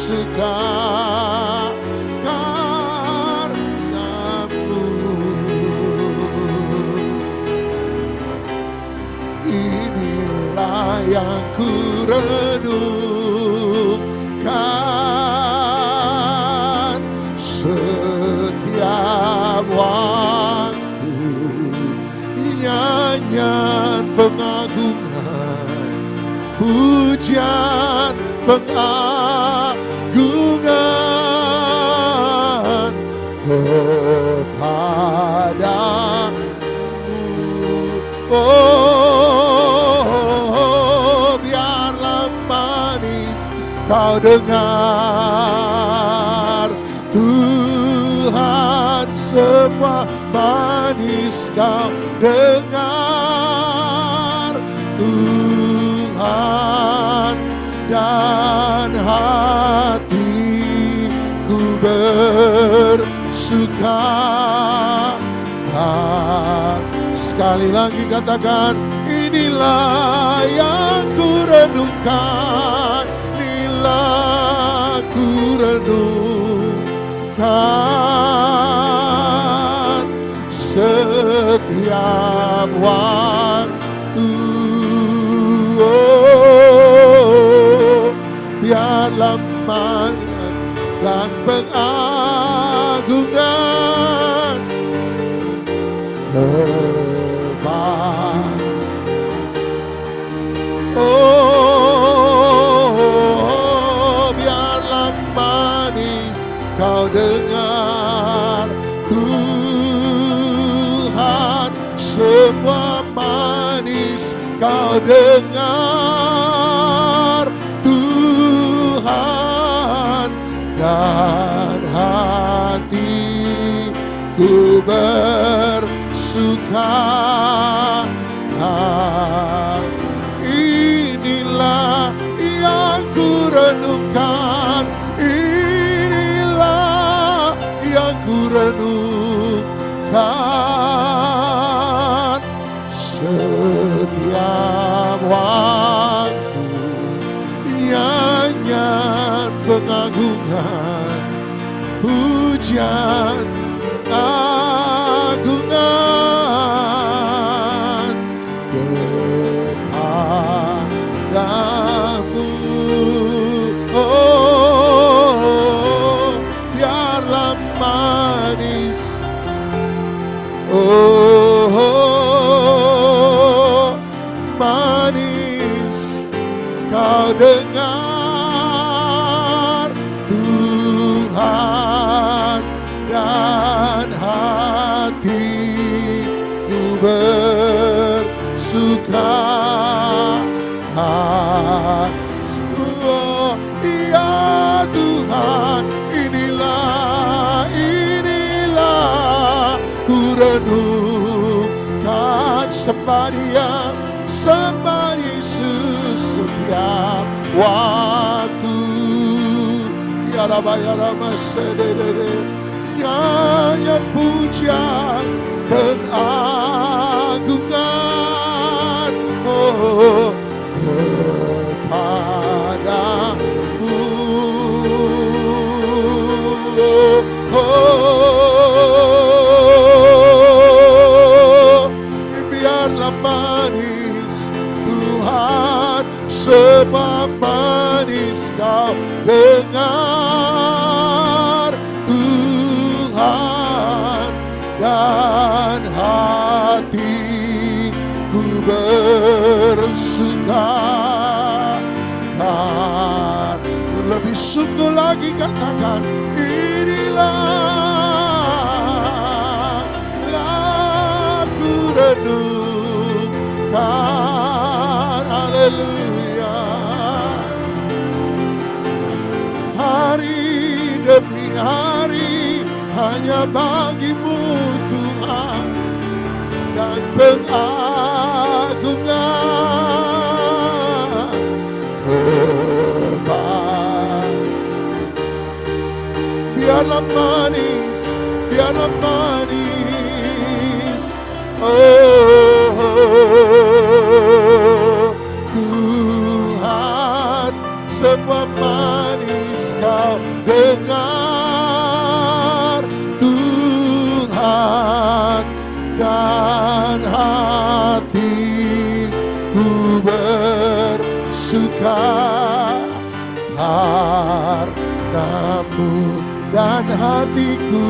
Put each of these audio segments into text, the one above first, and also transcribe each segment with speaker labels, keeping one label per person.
Speaker 1: bersuka karena-Mu. Inilah yang ku renungkan setiap waktu, nyanyian pengagungan, pujian pengagungan kepadamu. Oh, biarlah manis kau dengar, Tuhan, semua manis kau dengar, Tuhan, dan hatiku bersuka. Sekali lagi katakan, inilah yang ku renungkan, inilah ku renungkan setiap waktu. Oh, biarlah manat dan pengagungan oh, biarlah manis kau dengar, Tuhan, semua manis kau dengar, Tuhan, dan hatiku bersuka. Inilah yang ku renungkan, inilah yang ku renungkan setiap waktu, nyanyian pengagungan, pujian agungan kepadamu. Oh, biarlah manis, oh, manis kau dengar, Tuhan, dan hatiku bersuka. Oh, iya Tuhan, inilah ku renungkan sembah Dia, sembah Yesus setiap waktu. Tiada bayar masedere, nyanyian pujian pengagungan, oh, kepadamu. Oh, biarlah manis, Tuhan, semua manis kau dengar, Tuhan, dan hatiku bersuka. Lebih sungguh lagi katakan, inilah lagu renungkan. Haleluya. Hari demi hari hanya bagi-Mu Tuhan, dan pengagungan biarlah manis, biarlah manis, oh, Tuhan, semua manis Engkau dengar Tuhan, dan hatiku bersuka karenamu, dan hatiku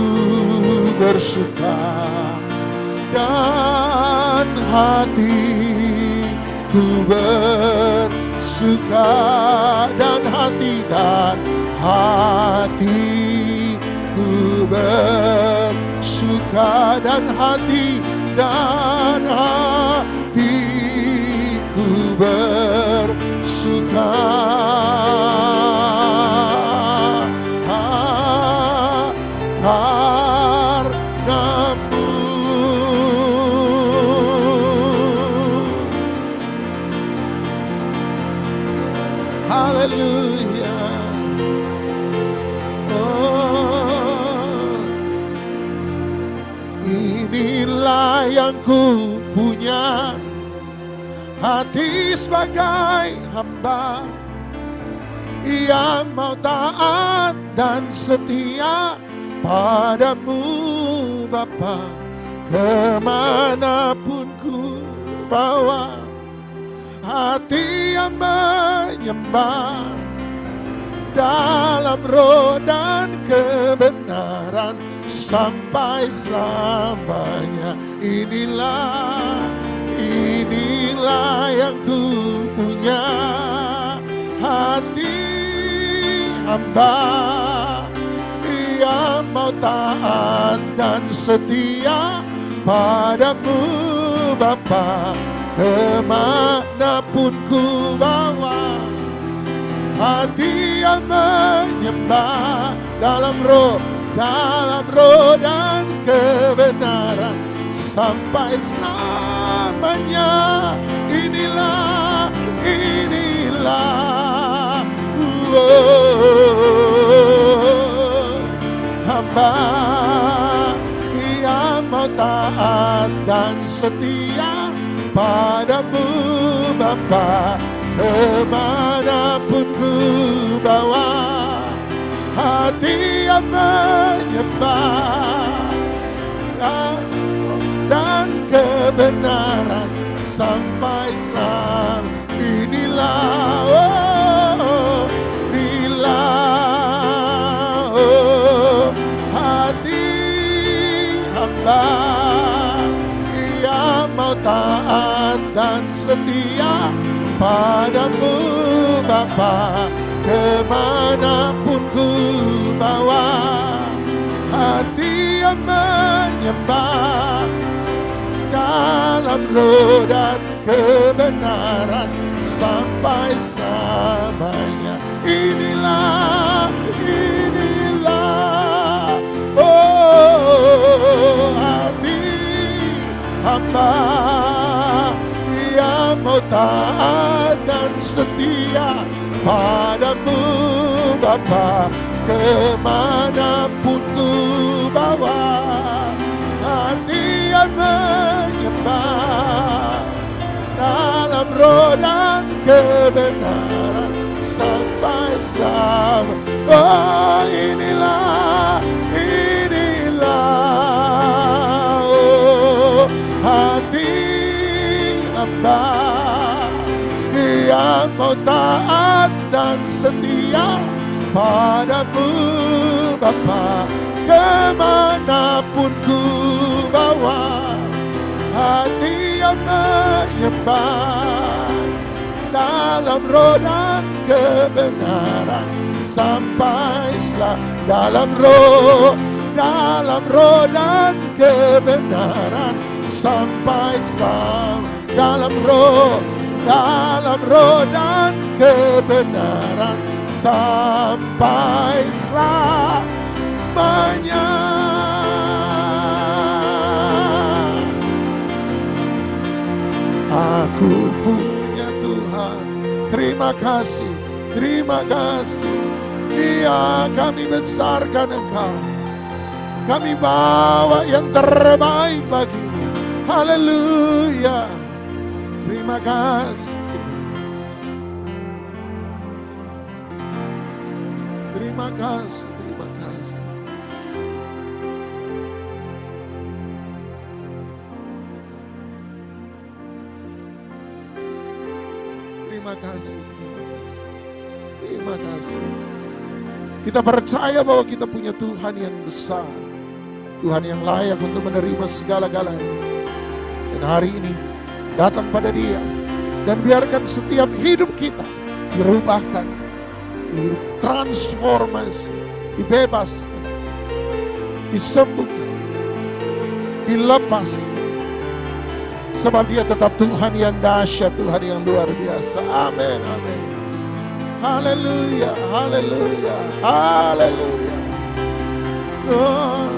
Speaker 1: bersuka, dan hatiku bersuka, dan hatiku bersuka, dan hatiku bersuka karenamu. Haleluya. Inilah yang ku punya, hati sebagai hamba yang mau taat dan setia padamu Bapa. Kemanapun ku bawa, hati yang menyembah dalam roh dan kebenaran sampai selamanya. Inilah yang ku punya, hati hamba yang mau taat dan setia padamu Bapa. Kemanapun ku bawa, hati yang menyembah dalam roh dan kebenaran sampai selamanya. Inilah hamba yang mau taat dan setia padamu Bapa. Kemanapun ku bawa, hati yang menyembah dan kebenaran sampai selam. Hati hamba yang mau taat dan setia padamu Bapa. Kemanapun ku bawa, hati yang menyembah dalam roh dan kebenaran sampai selamanya. Inilah hati hamba yang mau taat dan setia padamu Bapa. Kemanapun ku bawa, hati yang menyembah dalam roh dan kebenaran sampai selamanya. Oh, inilah hati hamba yang mau taat dan setia padamu Bapa. Kemanapun ku bawa, hati yang menyembah dalam roh dan kebenaran sampai dalam roh dan kebenaran sampai dalam roh dan kebenaran sampai selamanya. Aku punya Tuhan, terima kasih. Iya, kami besarkan Engkau, kami bawa yang terbaik bagimu. Haleluya, terima kasih. Terima kasih, terima kasih. Terima kasih, terima kasih. Terima kasih. Kita percaya bahwa kita punya Tuhan yang besar. Tuhan yang layak untuk menerima segala-galanya. Dan hari ini datang pada Dia. Dan biarkan setiap hidup kita dirubahkan, ditransformasi, dibebaskan, disembuhkan, dilepaskan. Sebab Dia tetap Tuhan yang dahsyat, Tuhan yang luar biasa. Amin, amin. Haleluya, haleluya, haleluya. Oh.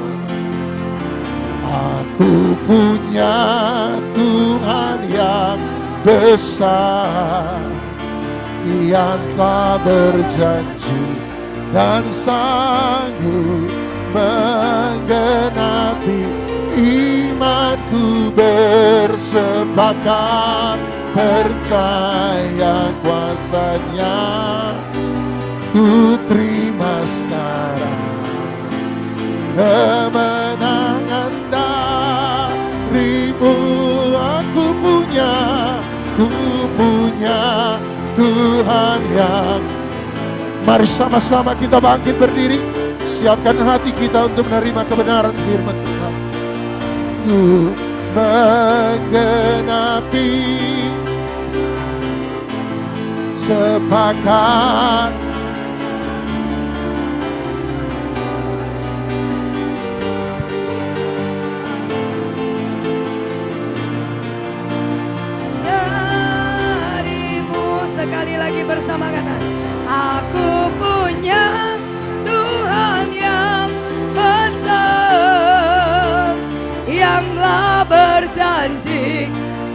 Speaker 1: Aku punya Tuhan yang besar, yang telah berjanji dan sanggup menggenapi. Imanku bersepakat percaya kuasanya. Ku terima sekarang kemenangan darimu. Ku punya Tuhan yang. Mari sama-sama kita bangkit berdiri. Siapkan hati kita untuk menerima kebenaran firman Tuhan. Ku menggenapi sepakat.
Speaker 2: Sekali lagi bersama kata, aku punya Tuhan yang besar, yang telah berjanji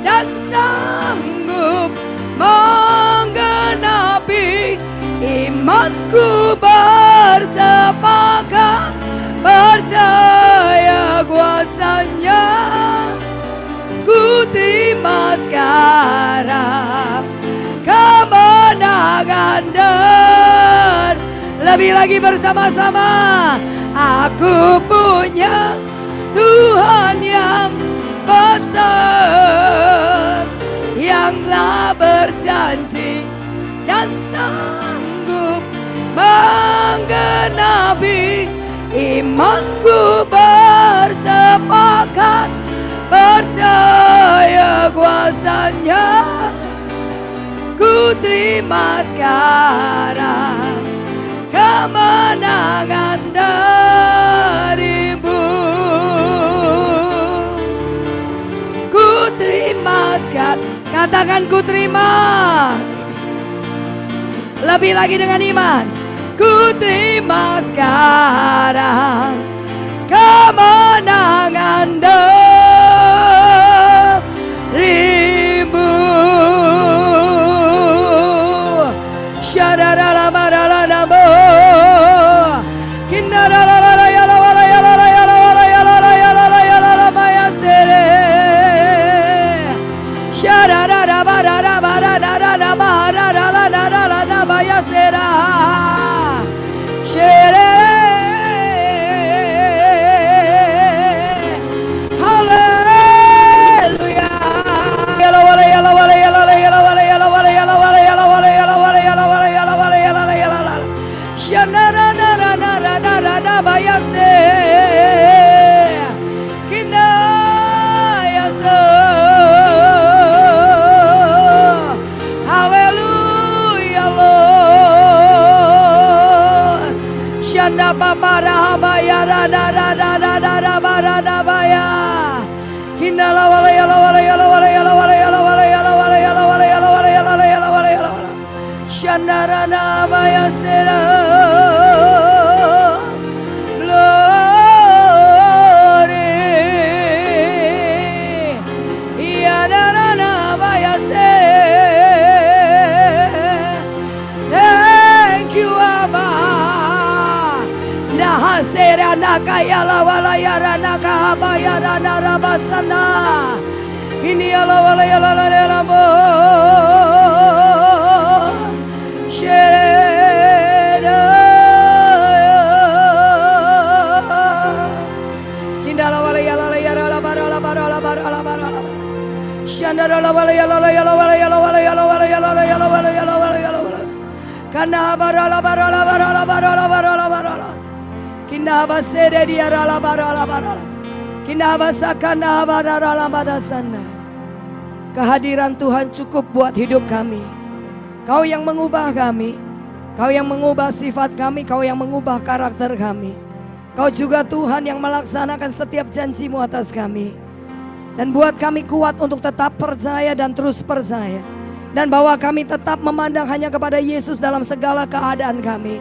Speaker 2: dan sanggup menggenapi. Imanku bersepakat percaya kuasanya. Ku terima sekarang kemenangan dan lebih lagi bersama-sama. Aku punya Tuhan yang besar, yang telah berjanji dan sanggup menggenapi. Imanku bersepakat percaya kuasanya. Ku terima sekarang kemenangan darimu. Ku terima sekarang. Katakan ku terima. Lebih lagi dengan iman. Ku terima sekarang kemenangan darimu. Ini Kana barala barala barala barala barala barala. Kinda basede dia rala barala barala. Kinda basakana barala badasana. Kehadiran Tuhan cukup buat hidup kami. Kau yang mengubah kami. Kau yang mengubah sifat kami. Kau yang mengubah karakter kami. Kau juga Tuhan yang melaksanakan setiap janji-Mu atas kami. Dan buat kami kuat untuk tetap percaya dan terus percaya. Dan bahwa kami tetap memandang hanya kepada Yesus dalam segala keadaan kami.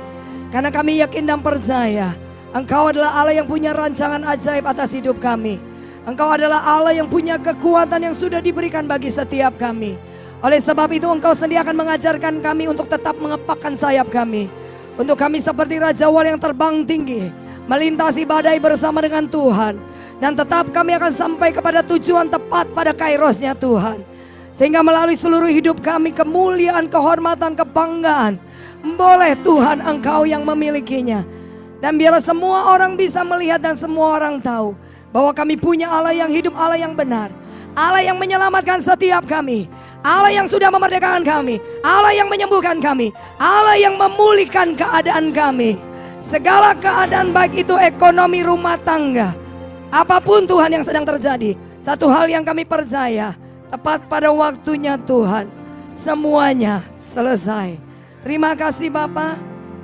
Speaker 2: Karena kami yakin dan percaya Engkau adalah Allah yang punya rancangan ajaib atas hidup kami. Engkau adalah Allah yang punya kekuatan yang sudah diberikan bagi setiap kami. Oleh sebab itu Engkau sendiri akan mengajarkan kami untuk tetap mengepakkan sayap kami. Untuk kami seperti Raja Wal yang terbang tinggi, melintasi badai bersama dengan Tuhan. Dan tetap kami akan sampai kepada tujuan tepat pada kairosnya Tuhan. Sehingga melalui seluruh hidup kami kemuliaan, kehormatan, kebanggaan boleh Tuhan Engkau yang memilikinya. Dan biarlah semua orang bisa melihat dan semua orang tahu bahwa kami punya Allah yang hidup, Allah yang benar, Allah yang menyelamatkan setiap kami, Allah yang sudah memerdekakan kami, Allah yang menyembuhkan kami, Allah yang memulihkan keadaan kami. Segala keadaan baik itu ekonomi, rumah tangga, apapun Tuhan yang sedang terjadi, satu hal yang kami percaya, tepat pada waktunya Tuhan semuanya selesai. Terima kasih Bapa.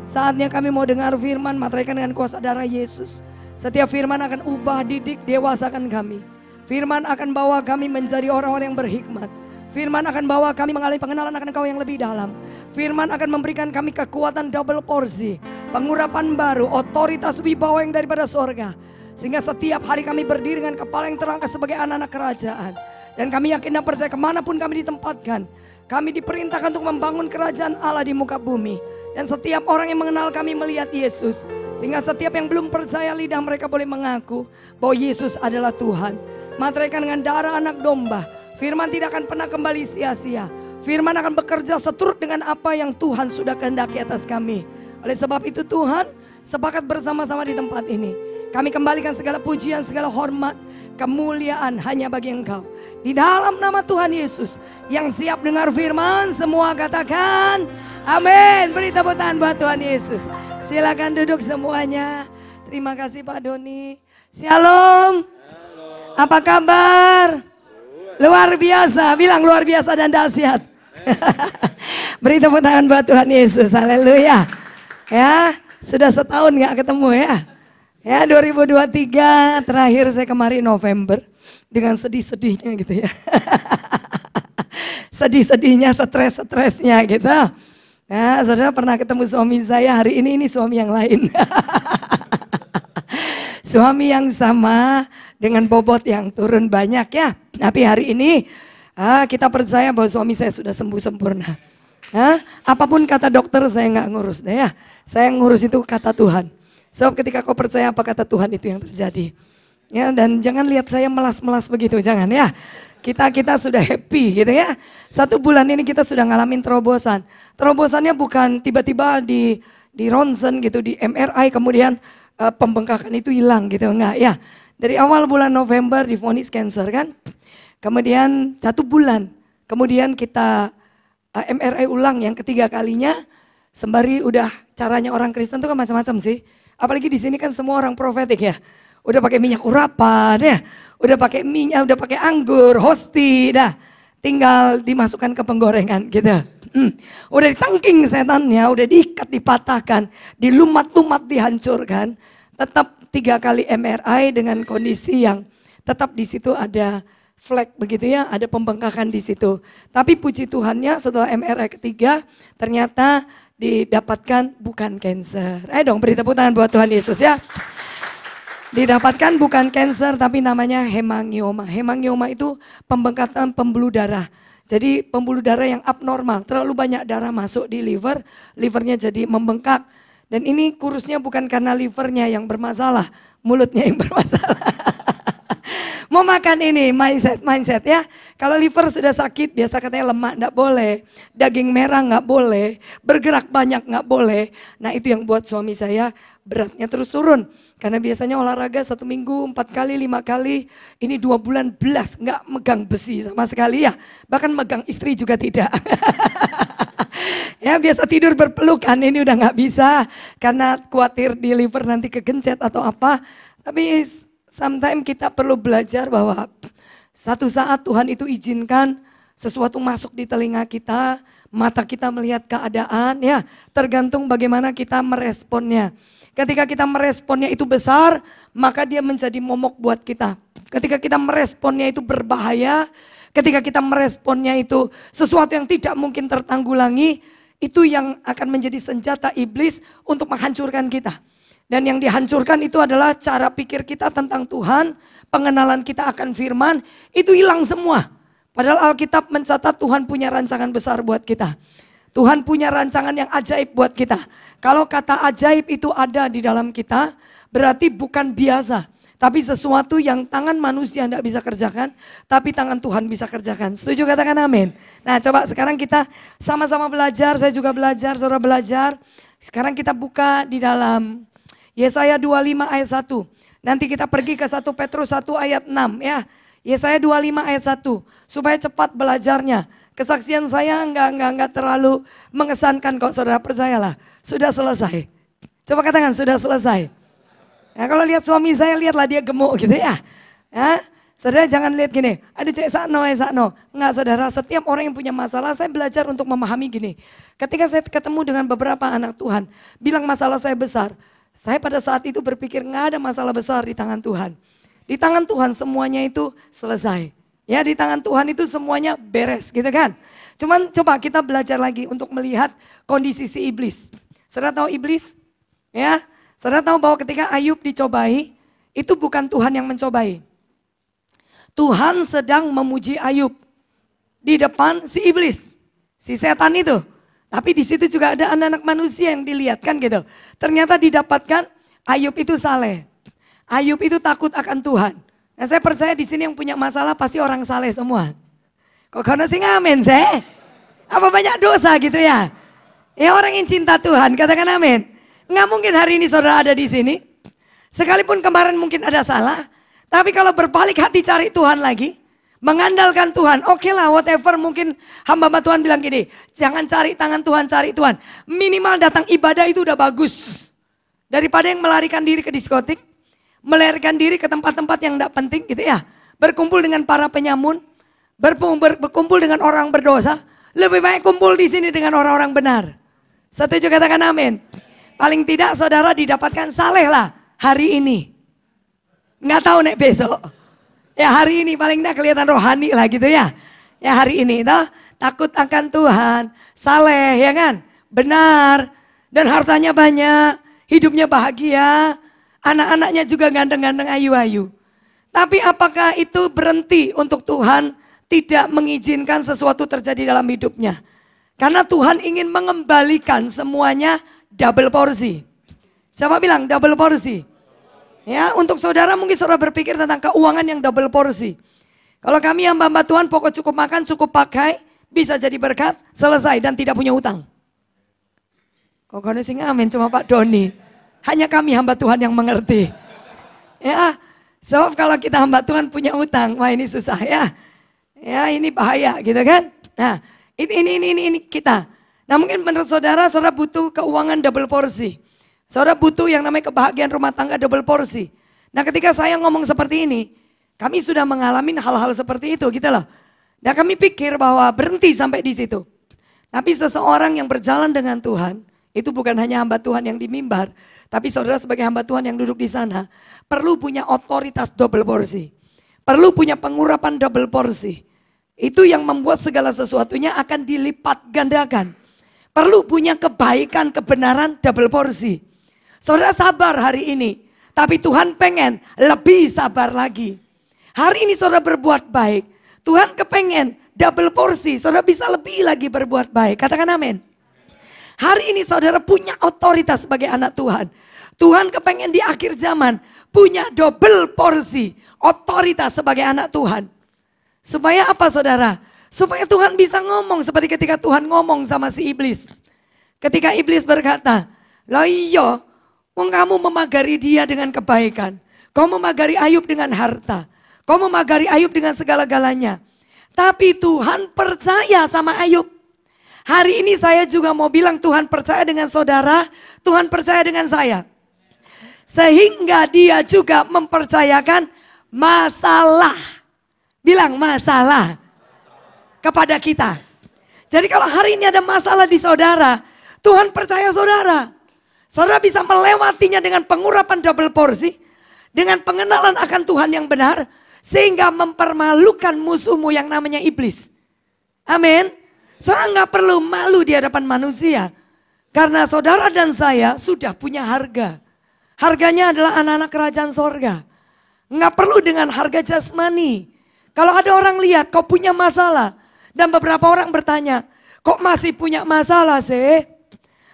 Speaker 2: Saatnya kami mau dengar firman, materaikan dengan kuasa darah Yesus. Setiap firman akan ubah, didik, dewasakan kami. Firman akan bawa kami menjadi orang-orang yang berhikmat. Firman akan bawa kami mengalami pengenalan akan Engkau yang lebih dalam. Firman akan memberikan kami kekuatan double porsi, pengurapan baru, otoritas wibawa yang daripada sorga. Sehingga setiap hari kami berdiri dengan kepala yang terangkat sebagai anak-anak kerajaan. Dan kami yakin dan percaya kemanapun kami ditempatkan, kami diperintahkan untuk membangun kerajaan Allah di muka bumi. Dan setiap orang yang mengenal kami melihat Yesus. Sehingga setiap yang belum percaya lidah mereka boleh mengaku bahwa Yesus adalah Tuhan. Materaikan dengan darah anak domba. Firman tidak akan pernah kembali sia-sia. Firman akan bekerja seturut dengan apa yang Tuhan sudah kehendaki atas kami. Oleh sebab itu Tuhan, sepakat bersama-sama di tempat ini. Kami kembalikan segala pujian, segala hormat, kemuliaan hanya bagi Engkau. Di dalam nama Tuhan Yesus yang siap dengar firman, semua katakan amin. Beri tepuk tangan buat Tuhan Yesus. Silakan duduk semuanya. Terima kasih Pak Doni. Shalom. Apa kabar? Luar biasa. Bilang luar biasa dan dahsyat. Beri tepuk tangan buat Tuhan Yesus. Haleluya. Ya, sudah setahun gak ketemu ya. Ya 2023 terakhir saya kemarin November dengan sedih-sedihnya gitu ya. Sedih-sedihnya, stres-stresnya gitu. Nah, saudara pernah ketemu suami saya, hari ini suami yang lain. Suami yang sama dengan bobot yang turun banyak ya. Tapi hari ini kita percaya bahwa suami saya sudah sembuh sempurna. Apapun kata dokter saya nggak ngurus deh ya. Saya ngurus itu kata Tuhan. Sebab ketika kau percaya apa kata Tuhan itu yang terjadi. Ya, dan jangan lihat saya melas-melas begitu, jangan ya. Kita sudah happy gitu ya. 1 bulan ini kita sudah ngalamin terobosan. Terobosannya bukan tiba-tiba di ronsen gitu, di MRI kemudian pembengkakan itu hilang gitu, enggak ya. Dari awal bulan November divonis cancer kan. Kemudian 1 bulan, kemudian kita MRI ulang yang ketiga kalinya. Sembari udah caranya orang Kristen itu kan macam-macam sih. Apalagi di sini kan semua orang profetik ya. Udah pakai minyak urapan ya. Udah pakai minyak, udah pakai anggur, hosti dah. Tinggal dimasukkan ke penggorengan gitu. Udah ditangking setannya, udah diikat, dipatahkan, dilumat-lumat, dihancurkan. Tetap 3 kali MRI dengan kondisi yang tetap di situ ada flek begitu ya, ada pembengkakan di situ. Tapi puji Tuhannya setelah MRI ketiga ternyata didapatkan bukan cancer. Ayo dong beri tepuk tangan buat Tuhan Yesus ya. Didapatkan bukan cancer tapi namanya hemangioma. Hemangioma itu pembengkakan pembuluh darah. Jadi pembuluh darah yang abnormal, terlalu banyak darah masuk di liver, livernya jadi membengkak. Dan ini kurusnya bukan karena livernya yang bermasalah, mulutnya yang bermasalah. Mau makan ini, mindset ya. Kalau liver sudah sakit, biasa katanya lemak enggak boleh, daging merah enggak boleh, bergerak banyak enggak boleh. Nah itu yang buat suami saya beratnya terus turun. Karena biasanya olahraga 1 minggu 4 kali, 5 kali, ini 2 bulan belas enggak megang besi sama sekali ya. Bahkan megang istri juga tidak. Ya biasa tidur berpelukan, ini udah nggak bisa karena khawatir di liver nanti kegencet atau apa. Tapi sometimes kita perlu belajar bahwa satu saat Tuhan itu izinkan sesuatu masuk di telinga kita, mata kita melihat keadaan, ya tergantung bagaimana kita meresponnya. Ketika kita meresponnya itu besar, maka dia menjadi momok buat kita. Ketika kita meresponnya itu berbahaya, ketika kita meresponnya itu sesuatu yang tidak mungkin tertanggulangi, itu yang akan menjadi senjata iblis untuk menghancurkan kita. Dan yang dihancurkan itu adalah cara pikir kita tentang Tuhan, pengenalan kita akan firman, itu hilang semua. Padahal Alkitab mencatat Tuhan punya rancangan besar buat kita. Tuhan punya rancangan yang ajaib buat kita. Kalau kata ajaib itu ada di dalam kita, berarti bukan biasa. Tapi sesuatu yang tangan manusia tidak bisa kerjakan, tapi tangan Tuhan bisa kerjakan. Setuju, katakan amin. Nah coba sekarang kita sama-sama belajar, saya juga belajar, saudara belajar. Sekarang kita buka di dalam Yesaya 25 ayat 1. Nanti kita pergi ke 1 Petrus 1 ayat 6 ya. Yesaya 25 ayat 1. Supaya cepat belajarnya. Kesaksian saya enggak terlalu mengesankan kok, saudara, percayalah. Sudah selesai. Coba katakan sudah selesai. Nah, kalau lihat suami saya, lihatlah dia gemuk gitu ya. Ya, saudara jangan lihat gini, ada cek sakno. Enggak, saudara, setiap orang yang punya masalah, saya belajar untuk memahami gini. Ketika saya ketemu dengan beberapa anak Tuhan, bilang masalah saya besar. Saya pada saat itu berpikir enggak ada masalah besar di tangan Tuhan. Di tangan Tuhan semuanya itu selesai. Ya, di tangan Tuhan itu semuanya beres gitu kan. Cuman coba kita belajar lagi untuk melihat kondisi si iblis. Saudara tahu iblis? Ya, saudara tahu bahwa ketika Ayub dicobai, itu bukan Tuhan yang mencobai. Tuhan sedang memuji Ayub di depan si iblis, si setan itu. Tapi di situ juga ada anak-anak manusia yang dilihat kan gitu. Ternyata didapatkan Ayub itu saleh. Ayub itu takut akan Tuhan. Nah, saya percaya di sini yang punya masalah pasti orang saleh semua. Kok karena sih ngamen saya? Apa banyak dosa gitu ya? Ya orang yang cinta Tuhan, katakan amin. Nggak mungkin hari ini saudara ada di sini. Sekalipun kemarin mungkin ada salah. Tapi kalau berbalik hati cari Tuhan lagi. Mengandalkan Tuhan, oke lah whatever, mungkin hamba Tuhan bilang gini. Jangan cari tangan Tuhan, cari Tuhan. Minimal datang ibadah itu udah bagus. Daripada yang melarikan diri ke diskotik. Melarikan diri ke tempat-tempat yang tidak penting gitu ya. Berkumpul dengan para penyamun. Berkumpul dengan orang berdosa. Lebih baik kumpul di sini dengan orang-orang benar. Setuju, katakan amin. Paling tidak saudara didapatkan saleh lah hari ini. Nggak tahu nek besok. Ya hari ini paling tidak kelihatan rohani lah gitu ya. Ya hari ini toh, takut akan Tuhan. Saleh ya kan. Benar. Dan hartanya banyak. Hidupnya bahagia. Anak-anaknya juga ganteng-ganteng ayu-ayu. Tapi apakah itu berhenti untuk Tuhan tidak mengizinkan sesuatu terjadi dalam hidupnya? Karena Tuhan ingin mengembalikan semuanya double porsi. Siapa bilang double porsi? Ya, untuk saudara mungkin saudara berpikir tentang keuangan yang double porsi. Kalau kami hamba Tuhan pokok cukup makan, cukup pakai, bisa jadi berkat, selesai dan tidak punya utang. Kok kono sing amin cuma Pak Doni. Hanya kami hamba Tuhan yang mengerti. Ya, sebab kalau kita hamba Tuhan punya utang, wah ini susah ya. Ya ini bahaya gitu kan. Nah ini kita. Nah mungkin menurut saudara butuh keuangan double porsi. Saudara butuh yang namanya kebahagiaan rumah tangga double porsi. Nah ketika saya ngomong seperti ini, kami sudah mengalami hal-hal seperti itu gitu loh. Nah kami pikir bahwa berhenti sampai di situ. Tapi seseorang yang berjalan dengan Tuhan, itu bukan hanya hamba Tuhan yang di mimbar, tapi saudara sebagai hamba Tuhan yang duduk di sana, perlu punya otoritas double porsi. Perlu punya pengurapan double porsi. Itu yang membuat segala sesuatunya akan dilipat gandakan. Perlu punya kebaikan, kebenaran double porsi. Saudara sabar hari ini, tapi Tuhan pengen lebih sabar lagi. Hari ini saudara berbuat baik, Tuhan kepengen double porsi, saudara bisa lebih lagi berbuat baik. Katakan amin. Hari ini saudara punya otoritas sebagai anak Tuhan. Tuhan kepengen di akhir zaman punya double porsi otoritas sebagai anak Tuhan. Supaya apa saudara? Supaya Tuhan bisa ngomong seperti ketika Tuhan ngomong sama si iblis. Ketika iblis berkata, "Lah iya, wong kamu memagari dia dengan kebaikan. Kau memagari Ayub dengan harta. Kau memagari Ayub dengan segala-galanya. Tapi Tuhan percaya sama Ayub. Hari ini saya juga mau bilang Tuhan percaya dengan saudara, Tuhan percaya dengan saya. Sehingga dia juga mempercayakan masalah. Bilang masalah kepada kita. Jadi kalau hari ini ada masalah di saudara, Tuhan percaya saudara. Saudara bisa melewatinya dengan pengurapan double porsi. Dengan pengenalan akan Tuhan yang benar. Sehingga mempermalukan musuhmu yang namanya iblis. Amin. Saudara nggak perlu malu di hadapan manusia. Karena saudara dan saya sudah punya harga. Harganya adalah anak-anak kerajaan sorga. Nggak perlu dengan harga jasmani. Kalau ada orang lihat kau punya masalah. Dan beberapa orang bertanya, kok masih punya masalah sih?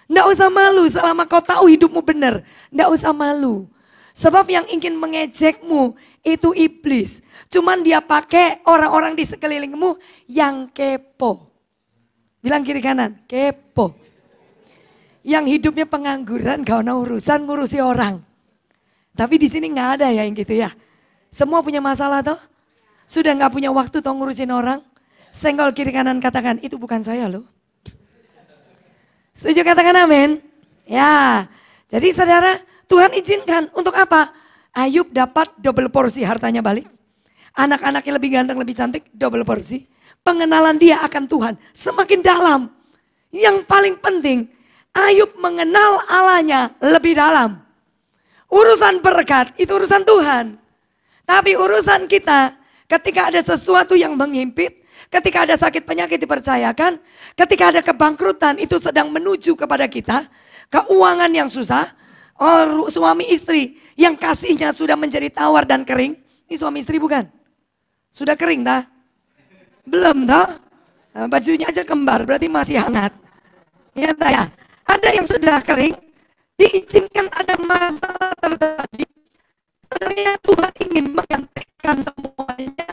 Speaker 2: Nggak usah malu selama kau tahu hidupmu benar. Nggak usah malu. Sebab yang ingin mengejekmu itu iblis. Cuman dia pakai orang-orang di sekelilingmu yang kepo. Bilang kiri kanan, kepo. Yang hidupnya pengangguran, gak ada urusan ngurusi orang. Tapi di sini nggak ada ya yang gitu ya. Semua punya masalah toh. Sudah nggak punya waktu toh ngurusin orang. Senggol kiri kanan katakan, itu bukan saya loh. Setuju katakan amin? Ya. Jadi saudara, Tuhan izinkan untuk apa? Ayub dapat double porsi hartanya balik. Anak-anaknya lebih ganteng, lebih cantik, double porsi. Pengenalan dia akan Tuhan semakin dalam. Yang paling penting, Ayub mengenal Allahnya lebih dalam. Urusan berkat itu urusan Tuhan. Tapi urusan kita ketika ada sesuatu yang menghimpit, ketika ada sakit penyakit dipercayakan, ketika ada kebangkrutan itu sedang menuju kepada kita, keuangan yang susah, suami istri yang kasihnya sudah menjadi tawar dan kering. Ini suami istri bukan? Sudah kering dah? Belum dah? Bajunya aja kembar berarti masih hangat. Ya, ya. Ada yang sudah kering, diizinkan ada masalah terjadi. Sebenarnya Tuhan ingin menggantikan semuanya.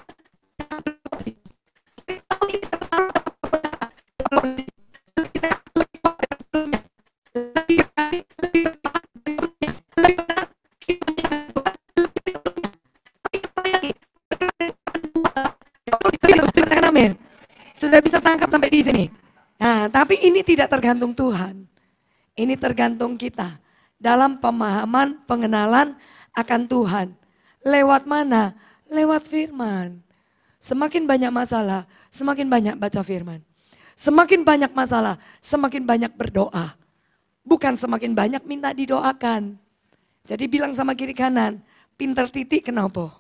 Speaker 2: Sudah bisa tangkap sampai di sini. Nah, tapi ini tidak tergantung Tuhan. Ini tergantung kita dalam pemahaman, pengenalan akan Tuhan. Lewat mana? Lewat firman. Semakin banyak masalah, semakin banyak baca firman. Semakin banyak masalah, semakin banyak berdoa. Bukan semakin banyak minta didoakan. Jadi bilang sama kiri kanan, pinter titik kenapa?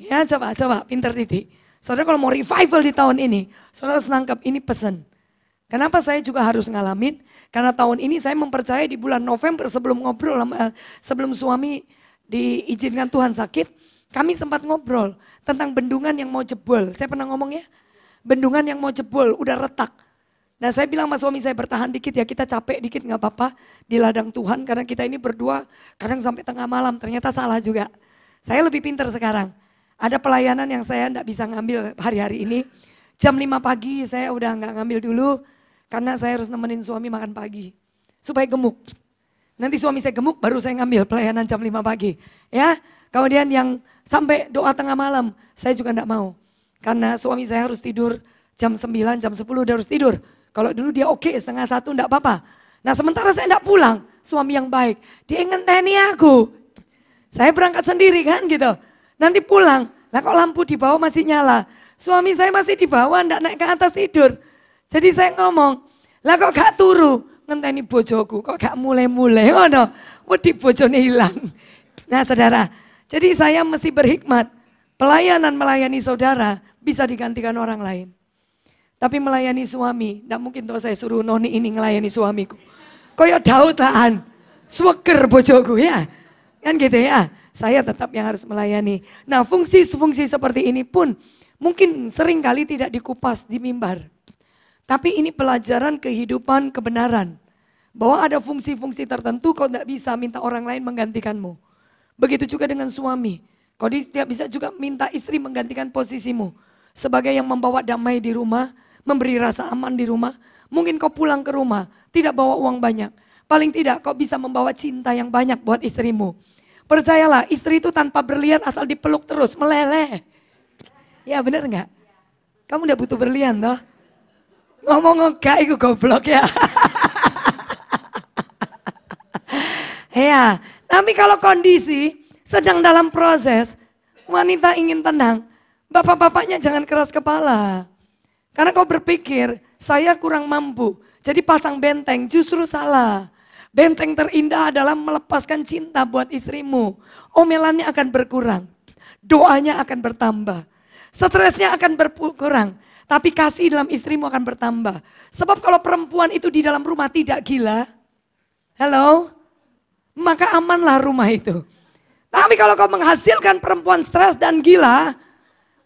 Speaker 2: Ya coba, pinter titik. Saudara kalau mau revival di tahun ini, saudara harus nangkep ini pesan. Kenapa saya juga harus ngalamin? Karena tahun ini saya mempercayai di bulan November sebelum ngobrol, sebelum suami diizinkan Tuhan sakit, kami sempat ngobrol tentang bendungan yang mau jebol. Saya pernah ngomong ya, bendungan yang mau jebol, udah retak. Nah saya bilang sama suami saya bertahan dikit ya, kita capek dikit gak apa-apa di ladang Tuhan. Karena kita ini berdua kadang sampai tengah malam, ternyata salah juga. Saya lebih pintar sekarang. Ada pelayanan yang saya gak bisa ngambil hari-hari ini. Jam 5 pagi saya udah gak ngambil dulu. Karena saya harus nemenin suami makan pagi. Supaya gemuk. Nanti suami saya gemuk baru saya ngambil pelayanan jam 5 pagi. Ya, kemudian yang sampai doa tengah malam saya juga enggak mau. Karena suami saya harus tidur jam 9, jam 10 dia harus tidur. Kalau dulu dia oke, 12:30 enggak apa-apa. Nah sementara saya enggak pulang, suami yang baik. Dia ngenteni aku. Saya berangkat sendiri kan gitu. Nanti pulang, lah kok lampu di bawah masih nyala. Suami saya masih di bawah, enggak naik ke atas tidur. Jadi saya ngomong, lah kok gak turu, ngenteni bojoku, kok gak mulai-mulai, oh no, wedi bojone hilang. Nah saudara, jadi saya mesti berhikmat, pelayanan melayani saudara bisa digantikan orang lain. Tapi melayani suami, gak mungkin tuh saya suruh noni ini ngelayani suamiku. Koyok Daud lahan, sweger bojoku ya, kan gitu ya. Saya tetap yang harus melayani. Nah fungsi-fungsi seperti ini pun mungkin sering kali tidak dikupas di mimbar. Tapi ini pelajaran kehidupan kebenaran. Bahwa ada fungsi-fungsi tertentu kau tidak bisa minta orang lain menggantikanmu. Begitu juga dengan suami. Kau tidak bisa juga minta istri menggantikan posisimu. Sebagai yang membawa damai di rumah, memberi rasa aman di rumah. Mungkin kau pulang ke rumah, tidak bawa uang banyak. Paling tidak kau bisa membawa cinta yang banyak buat istrimu. Percayalah, istri itu tanpa berlian asal dipeluk terus, meleleh. Ya benar enggak? Kamu udah butuh berlian toh? Ngomong enggak iku goblok ya. Ya, tapi kalau kondisi sedang dalam proses, wanita ingin tenang, bapak-bapaknya jangan keras kepala. Karena kau berpikir, saya kurang mampu, jadi pasang benteng, justru salah. Benteng terindah adalah melepaskan cinta buat istrimu. Omelannya akan berkurang, doanya akan bertambah, stresnya akan berkurang. Tapi kasih dalam istrimu akan bertambah. Sebab kalau perempuan itu di dalam rumah tidak gila, hello, maka amanlah rumah itu. Tapi kalau kau menghasilkan perempuan stres dan gila,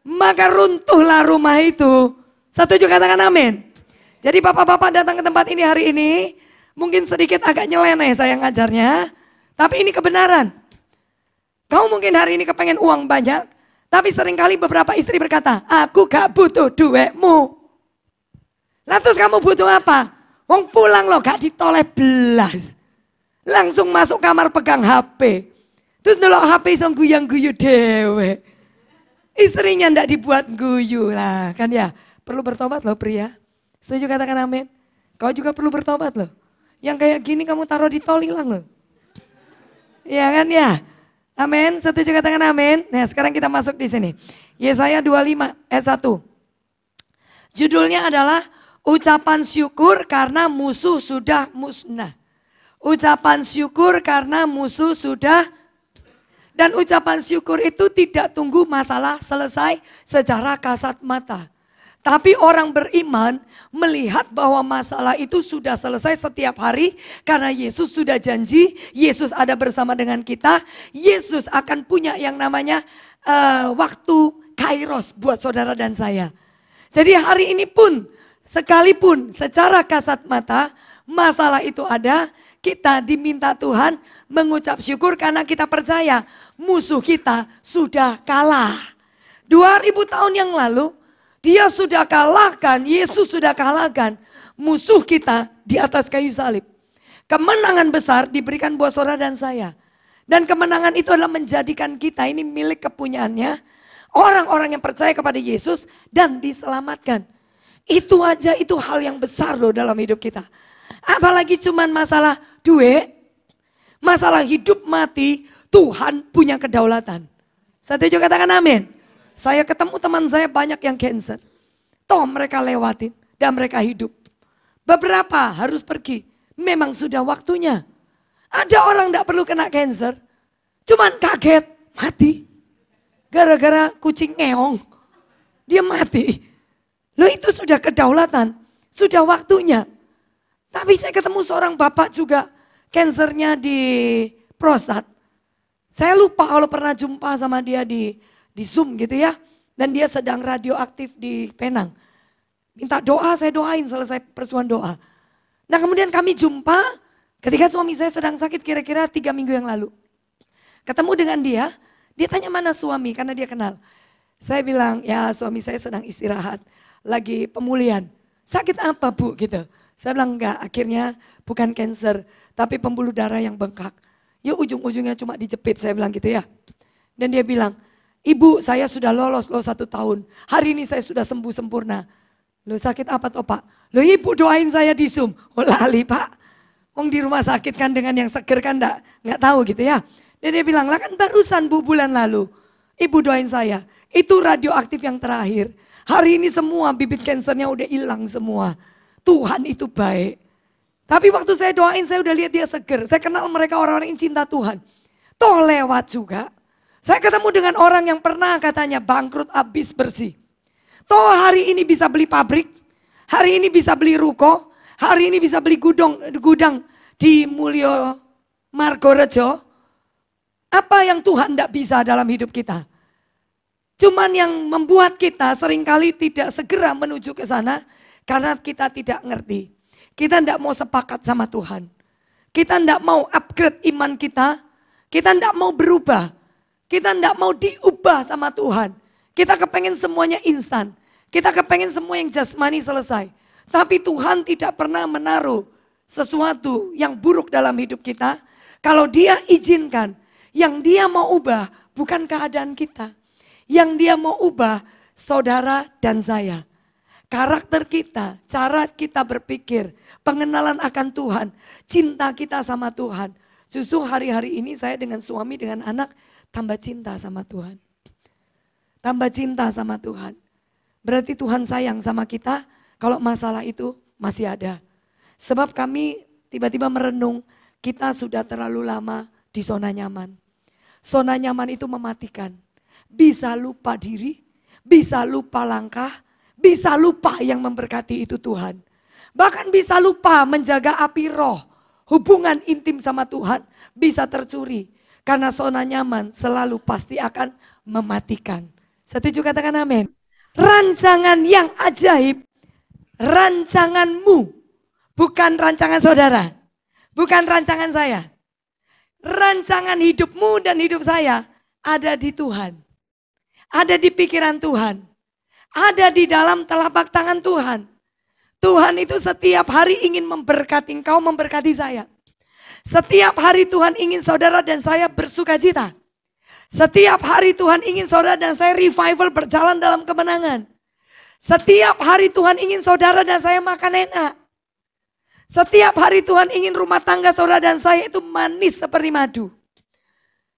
Speaker 2: maka runtuhlah rumah itu. Setuju katakan amin. Jadi bapak-bapak datang ke tempat ini hari ini, mungkin sedikit agak nyeleneh saya ngajarnya, tapi ini kebenaran. Kau mungkin hari ini kepengen uang banyak, tapi seringkali beberapa istri berkata, aku gak butuh duitmu. Lantas kamu butuh apa? Wong pulang lo gak ditoleh belas. Langsung masuk kamar pegang HP. Terus ndelok HP song guyang-guyu dewe. Istrinya ndak dibuat guyu lah kan ya. Perlu bertobat loh pria. Setuju katakan amin. Kau juga perlu bertobat loh. Yang kayak gini kamu taruh di tol hilang loh. Iya kan ya. Amin. Setuju katakan amin. Nah sekarang kita masuk di sini. Yesaya 25 ayat 1. Judulnya adalah ucapan syukur karena musuh sudah musnah. Ucapan syukur karena musuh sudah. Dan ucapan syukur itu tidak tunggu masalah selesai secara kasat mata. Tapi orang beriman melihat bahwa masalah itu sudah selesai setiap hari. Karena Yesus sudah janji, Yesus ada bersama dengan kita. Yesus akan punya yang namanya waktu kairos buat saudara dan saya. Jadi hari ini pun, sekalipun secara kasat mata masalah itu ada, kita diminta Tuhan mengucap syukur karena kita percaya musuh kita sudah kalah. 2000 tahun yang lalu dia sudah kalahkan, Yesus sudah kalahkan musuh kita di atas kayu salib. Kemenangan besar diberikan buat saudara dan saya. Dan kemenangan itu adalah menjadikan kita ini milik kepunyaannya. Orang-orang yang percaya kepada Yesus dan diselamatkan. Itu aja itu hal yang besar loh dalam hidup kita. Apalagi cuman masalah duit, masalah hidup mati, Tuhan punya kedaulatan. Setuju katakan amin. Saya ketemu teman saya banyak yang cancer. Toh mereka lewatin dan mereka hidup. Beberapa harus pergi, memang sudah waktunya. Ada orang tidak perlu kena cancer, cuman kaget, mati. Gara-gara kucing ngeong, dia mati. Loh itu sudah kedaulatan, sudah waktunya. Tapi saya ketemu seorang bapak juga, kansernya di prostat. Saya lupa kalau pernah jumpa sama dia di Zoom gitu ya. Dan dia sedang radioaktif di Penang. Minta doa, saya doain selesai persuan doa. Nah kemudian kami jumpa ketika suami saya sedang sakit kira-kira 3 minggu yang lalu. Ketemu dengan dia tanya mana suami karena dia kenal. Saya bilang ya suami saya sedang istirahat, lagi pemulihan. Sakit apa bu gitu. Saya bilang enggak, akhirnya bukan kanker, tapi pembuluh darah yang bengkak. Ya ujung-ujungnya cuma dijepit, saya bilang gitu ya. Dan dia bilang, ibu saya sudah lolos loh 1 tahun. Hari ini saya sudah sembuh sempurna. Loh sakit apa toh pak? Loh ibu doain saya di Zoom. Oh lali pak. Wong di rumah sakit kan dengan yang seger kan enggak tahu gitu ya. Dan dia bilang, lah kan barusan bu bulan lalu. Ibu doain saya, itu radioaktif yang terakhir. Hari ini semua bibit kansernya udah hilang semua. Tuhan itu baik. Tapi waktu saya doain saya udah lihat dia seger. Saya kenal mereka orang-orang yang cinta Tuhan. Toh lewat juga. Saya ketemu dengan orang yang pernah katanya bangkrut habis bersih. Toh hari ini bisa beli pabrik. Hari ini bisa beli ruko. Hari ini bisa beli gudang di Mulyo Margorejo. Apa yang Tuhan tidak bisa dalam hidup kita? Cuman yang membuat kita seringkali tidak segera menuju ke sana. Karena kita tidak ngerti. Kita tidak mau sepakat sama Tuhan. Kita tidak mau upgrade iman kita. Kita tidak mau berubah. Kita tidak mau diubah sama Tuhan. Kita kepengen semuanya instan. Kita kepengen semua yang jasmani selesai. Tapi Tuhan tidak pernah menaruh sesuatu yang buruk dalam hidup kita. Kalau dia izinkan, yang dia mau ubah bukan keadaan kita. Yang dia mau ubah saudara dan saya. karakter kita, cara kita berpikir, pengenalan akan Tuhan, cinta kita sama Tuhan. Justru hari-hari ini saya dengan suami, dengan anak tambah cinta sama Tuhan. Tambah cinta sama Tuhan. Berarti Tuhan sayang sama kita kalau masalah itu masih ada. Sebab kami tiba-tiba merenung, kita sudah terlalu lama di zona nyaman. Zona nyaman itu mematikan. Bisa lupa diri, bisa lupa langkah, bisa lupa yang memberkati itu Tuhan. Bahkan bisa lupa menjaga api roh. Hubungan intim sama Tuhan bisa tercuri. Karena zona nyaman selalu pasti akan mematikan. Setuju, katakan amin. Rancangan yang ajaib, rancanganmu, bukan rancangan saudara, bukan rancangan saya. Rancangan hidupmu dan hidup saya ada di Tuhan. Ada di pikiran Tuhan. Ada di dalam telapak tangan Tuhan. Tuhan itu setiap hari ingin memberkati engkau, memberkati saya. Setiap hari Tuhan ingin saudara dan saya bersuka cita. Setiap hari Tuhan ingin saudara dan saya revival berjalan dalam kemenangan. Setiap hari Tuhan ingin saudara dan saya makan enak. Setiap hari Tuhan ingin rumah tangga saudara dan saya itu manis seperti madu.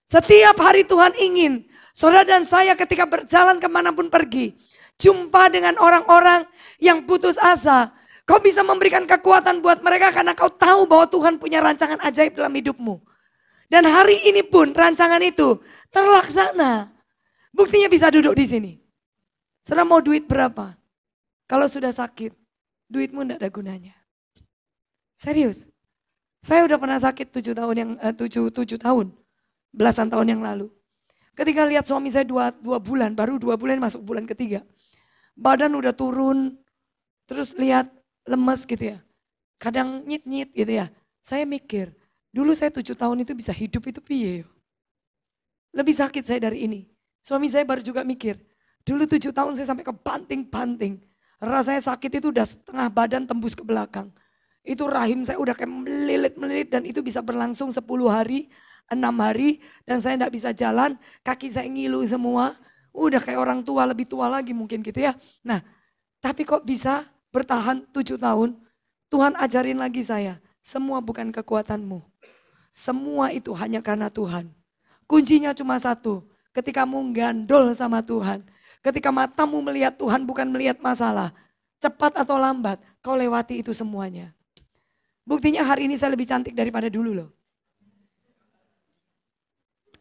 Speaker 2: Setiap hari Tuhan ingin saudara dan saya ketika berjalan kemanapun pergi, jumpa dengan orang-orang yang putus asa. Kau bisa memberikan kekuatan buat mereka karena kau tahu bahwa Tuhan punya rancangan ajaib dalam hidupmu. Dan hari ini pun rancangan itu terlaksana. Buktinya bisa duduk di sini. Saudara mau duit berapa? Kalau sudah sakit, duitmu tidak ada gunanya. Serius. Saya udah pernah sakit 7 tahun, belasan tahun yang lalu. Ketika lihat suami saya 2 bulan, baru 2 bulan masuk bulan ketiga. Badan udah turun, terus lihat lemes gitu ya. Kadang nyit-nyit gitu ya. Saya mikir, dulu saya 7 tahun itu bisa hidup itu piye. Lebih sakit saya dari ini. Suami saya baru juga mikir, dulu 7 tahun saya sampai ke banting-banting. Rasanya sakit itu udah setengah badan tembus ke belakang. Itu rahim saya udah kayak melilit-melilit dan itu bisa berlangsung 10 hari, 6 hari. Dan saya tidak bisa jalan, kaki saya ngilu semua. Udah kayak orang tua, lebih tua lagi mungkin gitu ya. Nah, tapi kok bisa bertahan 7 tahun? Tuhan ajarin lagi saya, semua bukan kekuatanmu. Semua itu hanya karena Tuhan. Kuncinya cuma satu, ketika kamu gandol sama Tuhan. Ketika matamu melihat Tuhan bukan melihat masalah. Cepat atau lambat, kau lewati itu semuanya. Buktinya hari ini saya lebih cantik daripada dulu loh.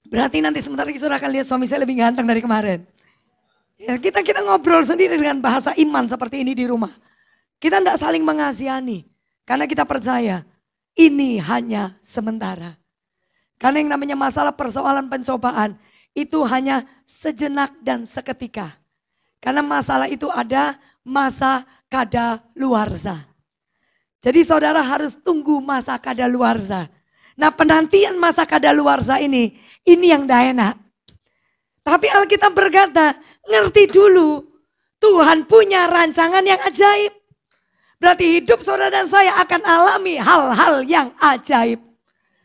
Speaker 2: Berarti nanti sebentar lagi saudara akan lihat suami saya lebih ganteng dari kemarin. Ya, kita ngobrol sendiri dengan bahasa iman seperti ini di rumah. Kita tidak saling mengasihani. Karena kita percaya ini hanya sementara. Karena yang namanya masalah persoalan pencobaan itu hanya sejenak dan seketika. Karena masalah itu ada masa kadaluarsa. Jadi saudara harus tunggu masa kadaluarsa. Nah penantian masa kadaluarsa ini yang tidak enak. Tapi Alkitab berkata, ngerti dulu Tuhan punya rancangan yang ajaib. Berarti hidup saudara dan saya akan alami hal-hal yang ajaib.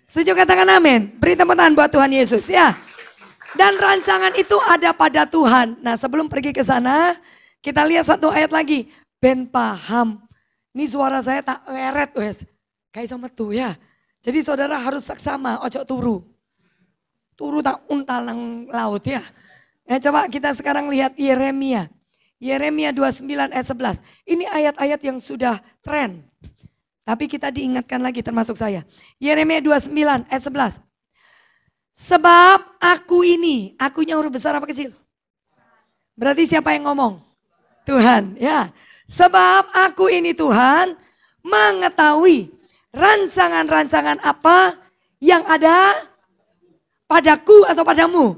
Speaker 2: Setuju, katakan amin. Beri tepuk tangan buat Tuhan Yesus ya. Dan rancangan itu ada pada Tuhan. Nah sebelum pergi ke sana, kita lihat satu ayat lagi. Ben paham. Ini suara saya tak ngeret wes. Kayak sama tuh ya. Jadi saudara harus saksama, ojo turu. Turu tak untal nang laut ya. Coba kita sekarang lihat Yeremia. Yeremia 29 ayat 11. Ini ayat-ayat yang sudah tren. Tapi kita diingatkan lagi termasuk saya. Yeremia 29 ayat 11. Sebab aku ini, akunya huruf besar apa kecil? Berarti siapa yang ngomong? Tuhan, ya. Sebab aku ini Tuhan mengetahui rancangan-rancangan apa yang ada padaku atau padamu.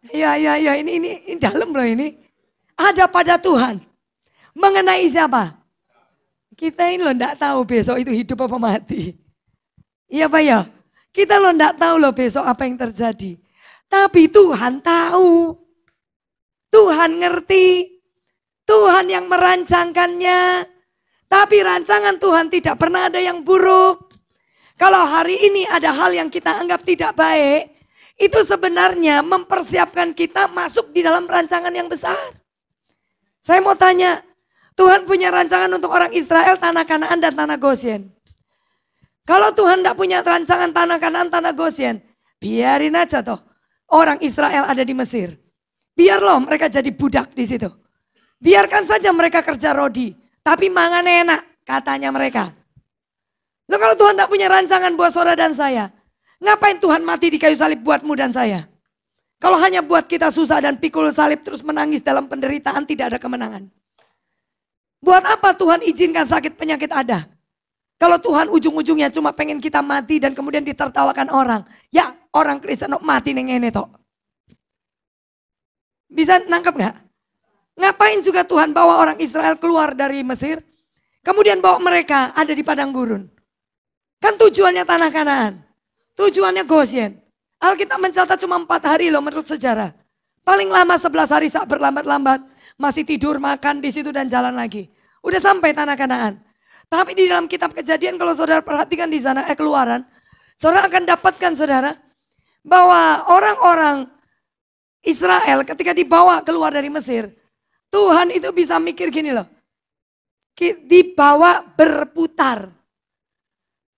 Speaker 2: Ya, ini dalam loh ini. Ada pada Tuhan. Mengenai siapa? Kita ini loh enggak tahu besok itu hidup apa mati. Iya Pak ya? Kita loh enggak tahu loh besok apa yang terjadi. Tapi Tuhan tahu. Tuhan ngerti. Tuhan yang merancangkannya. Tapi rancangan Tuhan tidak pernah ada yang buruk. Kalau hari ini ada hal yang kita anggap tidak baik, itu sebenarnya mempersiapkan kita masuk di dalam rancangan yang besar. Saya mau tanya, Tuhan punya rancangan untuk orang Israel, tanah Kanaan dan tanah Gosyen. Kalau Tuhan tidak punya rancangan tanah Kanaan, tanah Gosyen, biarin aja toh orang Israel ada di Mesir. Biar loh mereka jadi budak di situ. Biarkan saja mereka kerja rodi, tapi mangan enak katanya mereka. Loh kalau Tuhan tidak punya rancangan buat saudara dan saya, ngapain Tuhan mati di kayu salib buatmu dan saya? Kalau hanya buat kita susah dan pikul salib terus menangis dalam penderitaan, tidak ada kemenangan. Buat apa Tuhan izinkan sakit penyakit ada? Kalau Tuhan ujung-ujungnya cuma pengen kita mati dan kemudian ditertawakan orang. Ya orang Kristen mati neng ini toh. Bisa nangkep gak? Ngapain juga Tuhan bawa orang Israel keluar dari Mesir, kemudian bawa mereka ada di padang gurun. Kan tujuannya tanah Kanaan, tujuannya Gosyen. Alkitab mencatat cuma 4 hari loh menurut sejarah. Paling lama 11 hari saat berlambat-lambat. Masih tidur, makan di situ dan jalan lagi. Udah sampai tanah Kanaan. Tapi di dalam kitab Kejadian kalau saudara perhatikan di sana, Keluaran. Saudara akan dapatkan saudara. Bahwa orang-orang Israel ketika dibawa keluar dari Mesir. Tuhan itu bisa mikir gini loh. Dibawa berputar.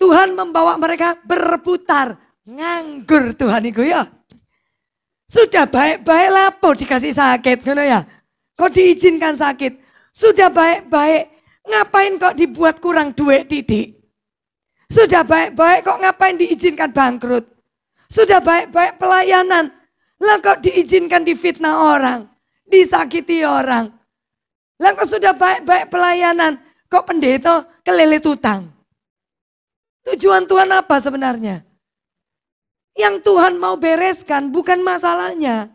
Speaker 2: Tuhan membawa mereka berputar. Nganggur Tuhan itu ya. Sudah baik-baik lapo dikasih sakit gitu ya. Kok diizinkan sakit? Sudah baik-baik, ngapain kok dibuat kurang duit titik? Sudah baik-baik kok ngapain diizinkan bangkrut? Sudah baik-baik pelayanan, lah kok diizinkan difitnah orang, disakiti orang? Lah kok sudah baik-baik pelayanan, kok pendeta kelilit utang? Tujuan Tuhan apa sebenarnya? Yang Tuhan mau bereskan bukan masalahnya.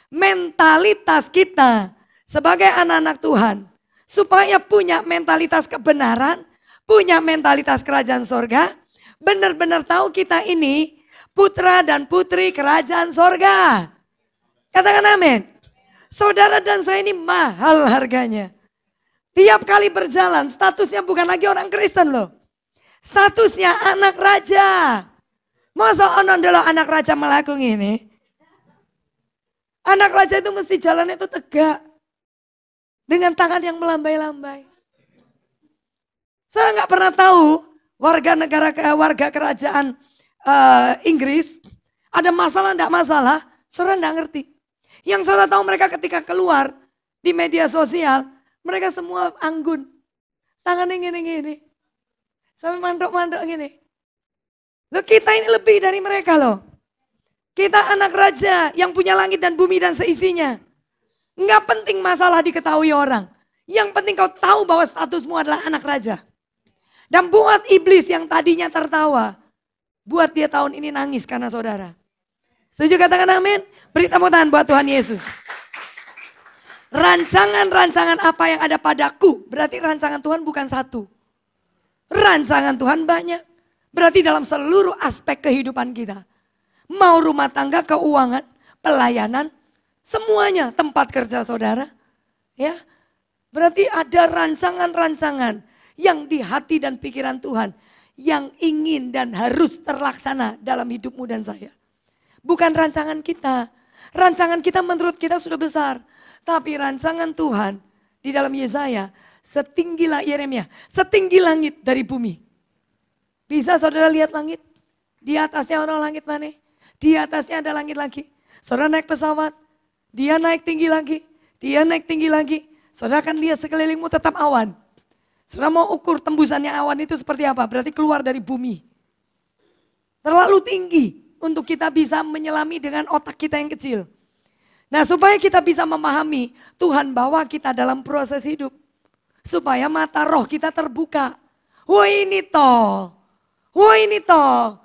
Speaker 2: Mentalitas kita sebagai anak-anak Tuhan. Supaya punya mentalitas kebenaran. Punya mentalitas kerajaan sorga. Benar-benar tahu kita ini putra dan putri kerajaan sorga. Katakan amin. Saudara dan saya ini mahal harganya. Tiap kali berjalan statusnya bukan lagi orang Kristen loh. Statusnya anak raja. Masa onon dulu anak raja melakung ini? Anak raja itu mesti jalannya itu tegak. Dengan tangan yang melambai-lambai. Saya nggak pernah tahu warga kerajaan Inggris ada masalah enggak masalah, saudara enggak ngerti. Yang saudara tahu mereka ketika keluar di media sosial, mereka semua anggun. Tangannya gini-gini. Sampai mandok-mandok gini. Loh kita ini lebih dari mereka loh. Kita anak raja yang punya langit dan bumi dan seisinya. Enggak penting masalah diketahui orang. Yang penting kau tahu bahwa statusmu adalah anak raja. Dan buat iblis yang tadinya tertawa. Buat dia tahun ini nangis karena saudara. Setuju katakan amin? Beri tepuk tangan buat Tuhan Yesus. Rancangan-rancangan apa yang ada padaku. Berarti rancangan Tuhan bukan satu. Rancangan Tuhan banyak. Berarti dalam seluruh aspek kehidupan kita. Mau rumah tangga, keuangan, pelayanan, semuanya tempat kerja saudara. Ya, berarti ada rancangan-rancangan yang di hati dan pikiran Tuhan. Yang ingin dan harus terlaksana dalam hidupmu dan saya. Bukan rancangan kita. Rancangan kita menurut kita sudah besar. Tapi rancangan Tuhan di dalam Yesaya, setinggi Yeremia, setinggi langit dari bumi. Bisa saudara lihat langit? Di atasnya orang langit mana? Di atasnya ada langit lagi. Saudara naik pesawat, dia naik tinggi lagi. Dia naik tinggi lagi. Saudara akan lihat sekelilingmu tetap awan. Saudara mau ukur tembusannya awan itu seperti apa? Berarti keluar dari bumi. Terlalu tinggi untuk kita bisa menyelami dengan otak kita yang kecil. Nah supaya kita bisa memahami, Tuhan bawa kita dalam proses hidup. Supaya mata roh kita terbuka. Wah ini toh. Wah ini toh,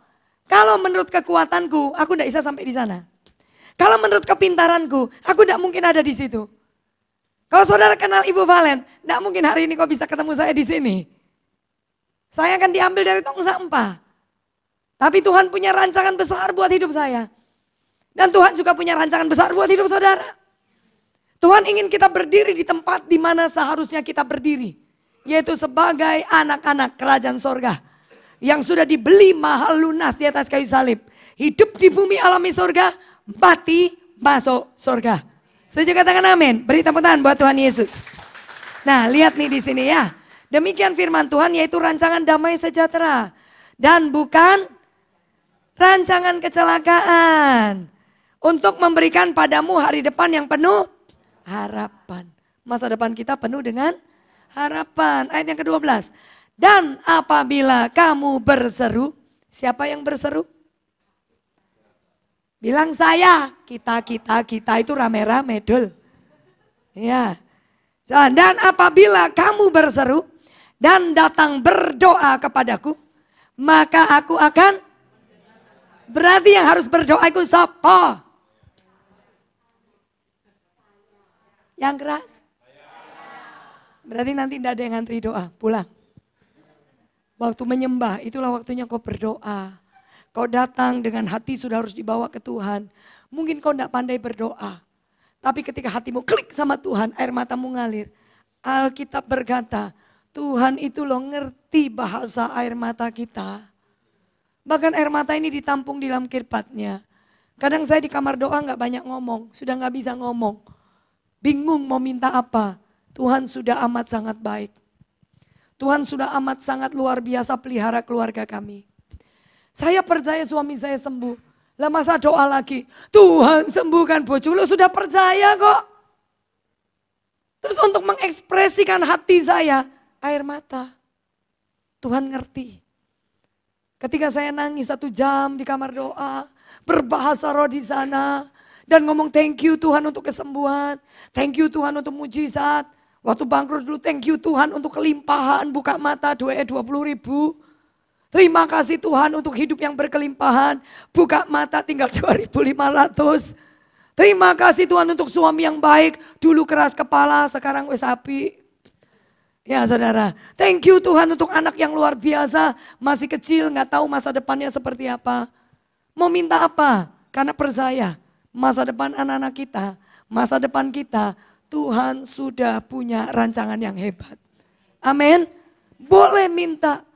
Speaker 2: kalau menurut kekuatanku, aku tidak bisa sampai di sana. Kalau menurut kepintaranku, aku tidak mungkin ada di situ. Kalau saudara kenal Ibu Valen, tidak mungkin hari ini kau bisa ketemu saya di sini. Saya akan diambil dari tong sampah. Tapi Tuhan punya rancangan besar buat hidup saya. Dan Tuhan juga punya rancangan besar buat hidup saudara. Tuhan ingin kita berdiri di tempat di mana seharusnya kita berdiri. Yaitu sebagai anak-anak kerajaan sorga. Yang sudah dibeli mahal lunas di atas kayu salib. Hidup di bumi alami sorga, mati masuk sorga. Setuju katakan amin. Beri tepuk tangan buat Tuhan Yesus. Nah, lihat nih di sini ya. Demikian firman Tuhan, yaitu rancangan damai sejahtera dan bukan rancangan kecelakaan, untuk memberikan padamu hari depan yang penuh harapan. Masa depan kita penuh dengan harapan. Ayat yang ke-12. Dan apabila kamu berseru, siapa yang berseru? Bilang saya, kita itu rame-rame dul. Ya. Dan apabila kamu berseru dan datang berdoa kepadaku, maka aku akan, berarti yang harus berdoa itu siapa? Yang keras? Berarti nanti tidak ada yang ngantri doa, pulang. Waktu menyembah, itulah waktunya kau berdoa. Kau datang dengan hati sudah harus dibawa ke Tuhan. Mungkin kau tidak pandai berdoa. Tapi ketika hatimu klik sama Tuhan, air matamu ngalir. Alkitab berkata, Tuhan itu loh ngerti bahasa air mata kita. Bahkan air mata ini ditampung di dalam kirpatnya. Kadang saya di kamar doa nggak banyak ngomong, sudah nggak bisa ngomong. Bingung mau minta apa. Tuhan sudah amat sangat baik. Tuhan sudah amat sangat luar biasa pelihara keluarga kami. Saya percaya suami saya sembuh. Lah masa doa lagi, Tuhan sembuhkan bojo, lo sudah percaya kok. Terus untuk mengekspresikan hati saya, air mata. Tuhan ngerti. Ketika saya nangis 1 jam di kamar doa, berbahasa roh di sana, dan ngomong thank you Tuhan untuk kesembuhan, thank you Tuhan untuk mujizat. Waktu bangkrut dulu thank you Tuhan untuk kelimpahan, buka mata 20.000. Terima kasih Tuhan untuk hidup yang berkelimpahan, buka mata tinggal 2.500. Terima kasih Tuhan untuk suami yang baik, dulu keras kepala sekarang wes api. Ya saudara, thank you Tuhan untuk anak yang luar biasa, masih kecil nggak tahu masa depannya seperti apa. Mau minta apa? Karena percaya masa depan anak-anak kita, masa depan kita, Tuhan sudah punya rancangan yang hebat. Amin. Boleh minta.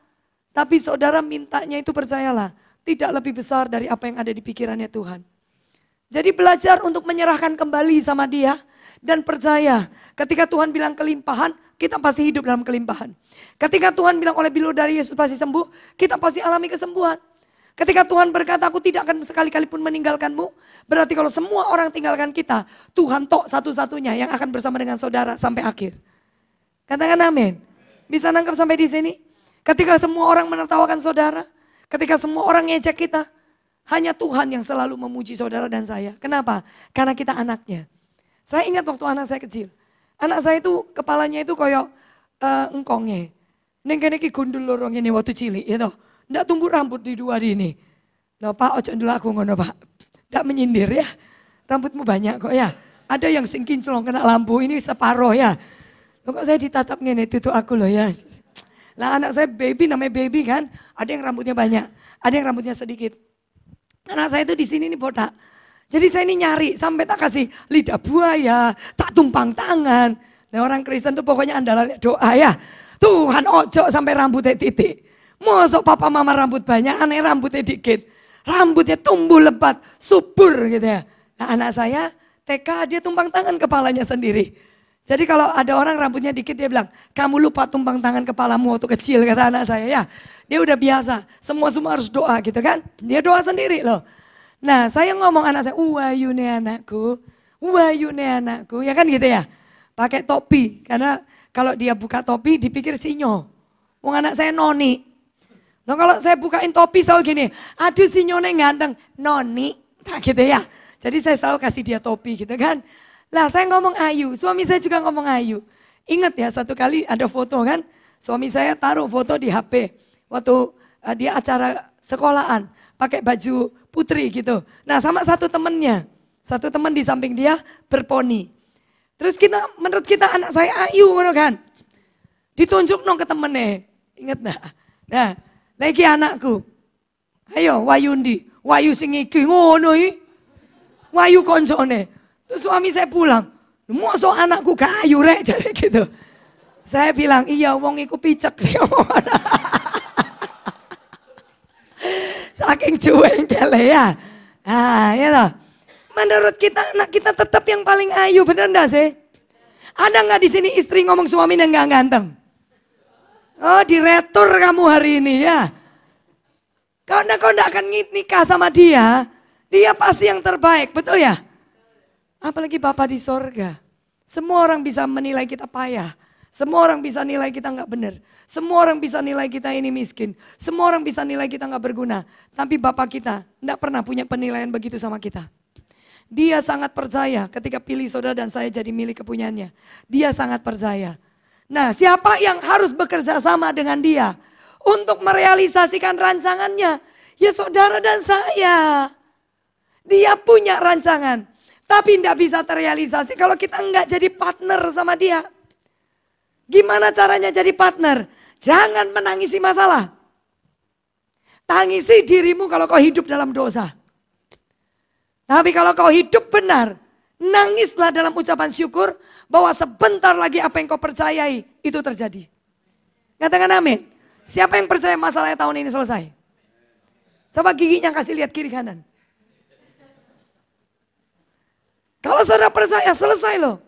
Speaker 2: Tapi saudara mintanya itu percayalah, tidak lebih besar dari apa yang ada di pikirannya Tuhan. Jadi belajar untuk menyerahkan kembali sama Dia. Dan percaya ketika Tuhan bilang kelimpahan, kita pasti hidup dalam kelimpahan. Ketika Tuhan bilang oleh bidadari Yesus pasti sembuh, kita pasti alami kesembuhan. Ketika Tuhan berkata aku tidak akan sekali-kali pun meninggalkanmu, berarti kalau semua orang tinggalkan kita, Tuhan tok satu-satunya yang akan bersama dengan saudara sampai akhir. Katakan amin. Bisa nangkap sampai di sini? Ketika semua orang menertawakan saudara, ketika semua orang ngejek kita, hanya Tuhan yang selalu memuji saudara dan saya. Kenapa? Karena kita anaknya. Saya ingat waktu anak saya kecil. Anak saya itu kepalanya itu koyok engkongnya. Neng kene iki gundul lorong ini waktu cilik gitu. Ndak tumbuh rambut di dua ini. Nah Pak ojo dulu aku ngono Pak. Ndak menyindir ya. Rambutmu banyak kok ya. Ada yang sing kinclong kena lampu ini separuh ya. Loh, kok saya ditatap ngene tutup aku loh ya. Lah anak saya baby namanya baby kan. Ada yang rambutnya banyak. Ada yang rambutnya sedikit. Anak saya itu di sini nih botak. Jadi saya ini nyari sampai tak kasih lidah buaya, tak tumpang tangan. Nah orang Kristen tuh pokoknya andalannya doa ya. Tuhan ojo sampai rambutnya titik. Mosok papa mama rambut banyak, aneh rambutnya dikit. Rambutnya tumbuh lebat, subur gitu ya. Nah anak saya TK dia tumpang tangan kepalanya sendiri. Jadi kalau ada orang rambutnya dikit dia bilang, kamu lupa tumpang tangan kepalamu waktu kecil kata anak saya ya. Dia udah biasa, semua harus doa gitu kan. Dia doa sendiri loh. Nah saya ngomong anak saya, wahyu anakku, ya kan gitu ya. Pakai topi, karena kalau dia buka topi dipikir sinyo. Wong anak saya noni. Nah kalau saya bukain topi selalu gini, aduh sinyone ganteng, noni, nah gitu ya. Jadi saya selalu kasih dia topi gitu kan. Lah saya ngomong ayu, suami saya juga ngomong ayu. Ingat ya satu kali ada foto kan, suami saya taruh foto di HP. Waktu dia acara sekolahan, pakai baju putri gitu. Nah sama satu temennya, satu teman di samping dia berponi. Terus menurut kita anak saya ayu kan. Ditunjuk dong ke temennya, ingat enggak? Nah lagi anakku, ayo Wayundi, Wayu sing iki ngono iki. Wayu koncone. Terus suami saya pulang, mosok anakku gak ayu rek jadi gitu. Saya bilang, iya wong iku picek sih. Saking cuengkele ya. Nah, ya loh. Menurut kita anak kita tetap yang paling ayu, bener enggak sih? Ada nggak di sini istri ngomong suaminya nggak ganteng? Oh, diretur kamu hari ini ya. Karena kau nggak akan nikah sama dia, dia pasti yang terbaik, betul ya? Apalagi Bapa di sorga. Semua orang bisa menilai kita payah. Semua orang bisa nilai kita nggak benar. Semua orang bisa nilai kita ini miskin. Semua orang bisa nilai kita nggak berguna. Tapi Bapa kita nggak pernah punya penilaian begitu sama kita. Dia sangat percaya ketika pilih saudara dan saya jadi milik kepunyaannya. Dia sangat percaya. Nah, siapa yang harus bekerja sama dengan dia untuk merealisasikan rancangannya? Ya saudara dan saya. Dia punya rancangan. Tapi tidak bisa terrealisasi kalau kita enggak jadi partner sama dia. Gimana caranya jadi partner? Jangan menangisi masalah. Tangisi dirimu kalau kau hidup dalam dosa. Tapi kalau kau hidup benar, nangislah dalam ucapan syukur bahwa sebentar lagi apa yang kau percayai itu terjadi. Katakan amin. Siapa yang percaya masalahnya tahun ini selesai? Coba giginya kasih lihat kiri kanan. Kalau saudara percaya selesai loh.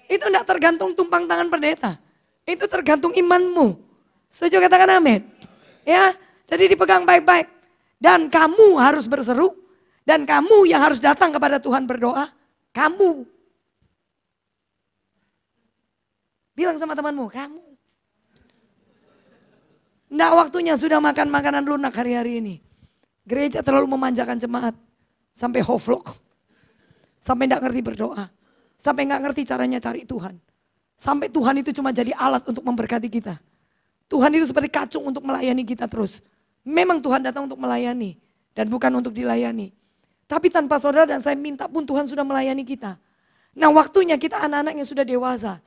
Speaker 2: Itu tidak tergantung tumpang tangan pendeta. Itu tergantung imanmu. Setuju katakan amin. Ya, jadi dipegang baik-baik. Dan kamu harus berseru. Dan kamu yang harus datang kepada Tuhan berdoa. Kamu. Bilang sama temanmu, kamu. Nggak waktunya sudah makan makanan lunak hari-hari ini. Gereja terlalu memanjakan jemaat. Sampai hovlog. Sampai nggak ngerti berdoa. Sampai nggak ngerti caranya cari Tuhan. Sampai Tuhan itu cuma jadi alat untuk memberkati kita. Tuhan itu seperti kacung untuk melayani kita terus. Memang Tuhan datang untuk melayani. Dan bukan untuk dilayani. Tapi tanpa saudara dan saya minta pun Tuhan sudah melayani kita. Nah waktunya kita anak-anak yang sudah dewasa.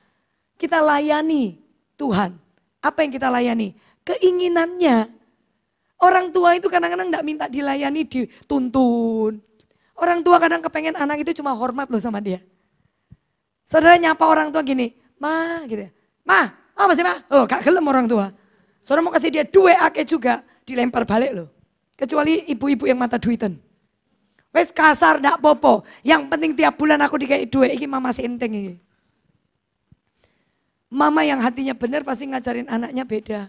Speaker 2: Kita layani Tuhan. Apa yang kita layani? Keinginannya. Orang tua itu kadang-kadang gak minta dilayani, dituntun. Orang tua kadang kepengen anak itu cuma hormat loh sama dia. Saudara nyapa orang tua gini, ma gitu ya. Ma, apa sih ma? Oh gak gelem orang tua. Saudara mau kasih dia duit ake juga, dilempar balik loh. Kecuali ibu-ibu yang mata duitan. Wes kasar ndak popo. Yang penting tiap bulan aku dikasih duit. Iki mama senteng ini. Mama yang hatinya benar pasti ngajarin anaknya beda.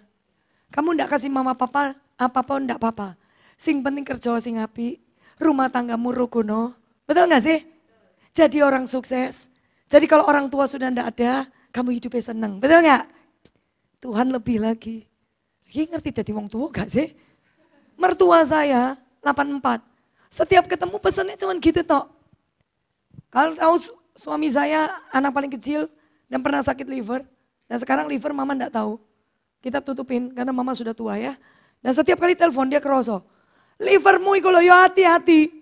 Speaker 2: Kamu ndak kasih mama papa apa-apa ndak apa-apa. Sing penting kerja sing api. Rumah tanggamu rukuno. Betul gak sih? Jadi orang sukses. Jadi kalau orang tua sudah ndak ada, kamu hidupnya senang. Betul gak? Tuhan lebih lagi. Ini ngerti jadi wong tua gak sih? Mertua saya 84. Setiap ketemu pesannya cuma gitu toh. Kalau tahu suami saya anak paling kecil dan pernah sakit liver. Dan sekarang liver mama enggak tahu. Kita tutupin karena mama sudah tua ya. Dan setiap kali telepon dia keroso. Livermu iku lho ya hati-hati.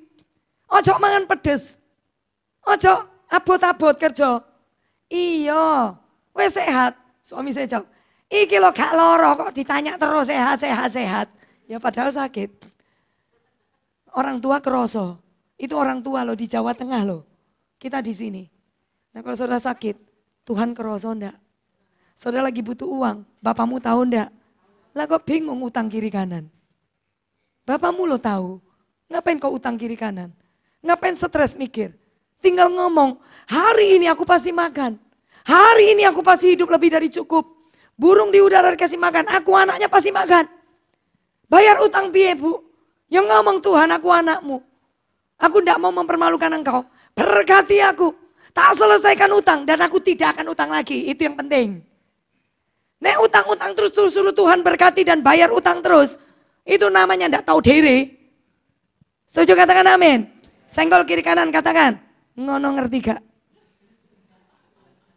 Speaker 2: Ojo mangan pedes. Ojo abot-abot kerja. Iya, wes sehat. Suami saya jawab. Iki lo gak loro kok ditanya terus sehat. Ya padahal sakit. Orang tua keroso, itu orang tua loh di Jawa Tengah loh. Kita di sini. Nah kalau saudara sakit, Tuhan keroso enggak? Saudara lagi butuh uang, bapamu tahu enggak? Lah kok bingung utang kiri kanan? Bapamu lo tahu, ngapain kau utang kiri kanan? Ngapain stres mikir? Tinggal ngomong, hari ini aku pasti makan. Hari ini aku pasti hidup lebih dari cukup. Burung di udara dikasih makan, aku anaknya pasti makan. Bayar utang piye bu? Yang ngomong Tuhan aku anakmu. Aku tidak mau mempermalukan engkau. Berkati aku. Tak selesaikan utang dan aku tidak akan utang lagi. Itu yang penting. Nek utang-utang terus suruh Tuhan berkati dan bayar utang terus. Itu namanya tidak tahu diri. Setuju katakan amin. Senggol kiri kanan katakan. Ngono ngerti gak?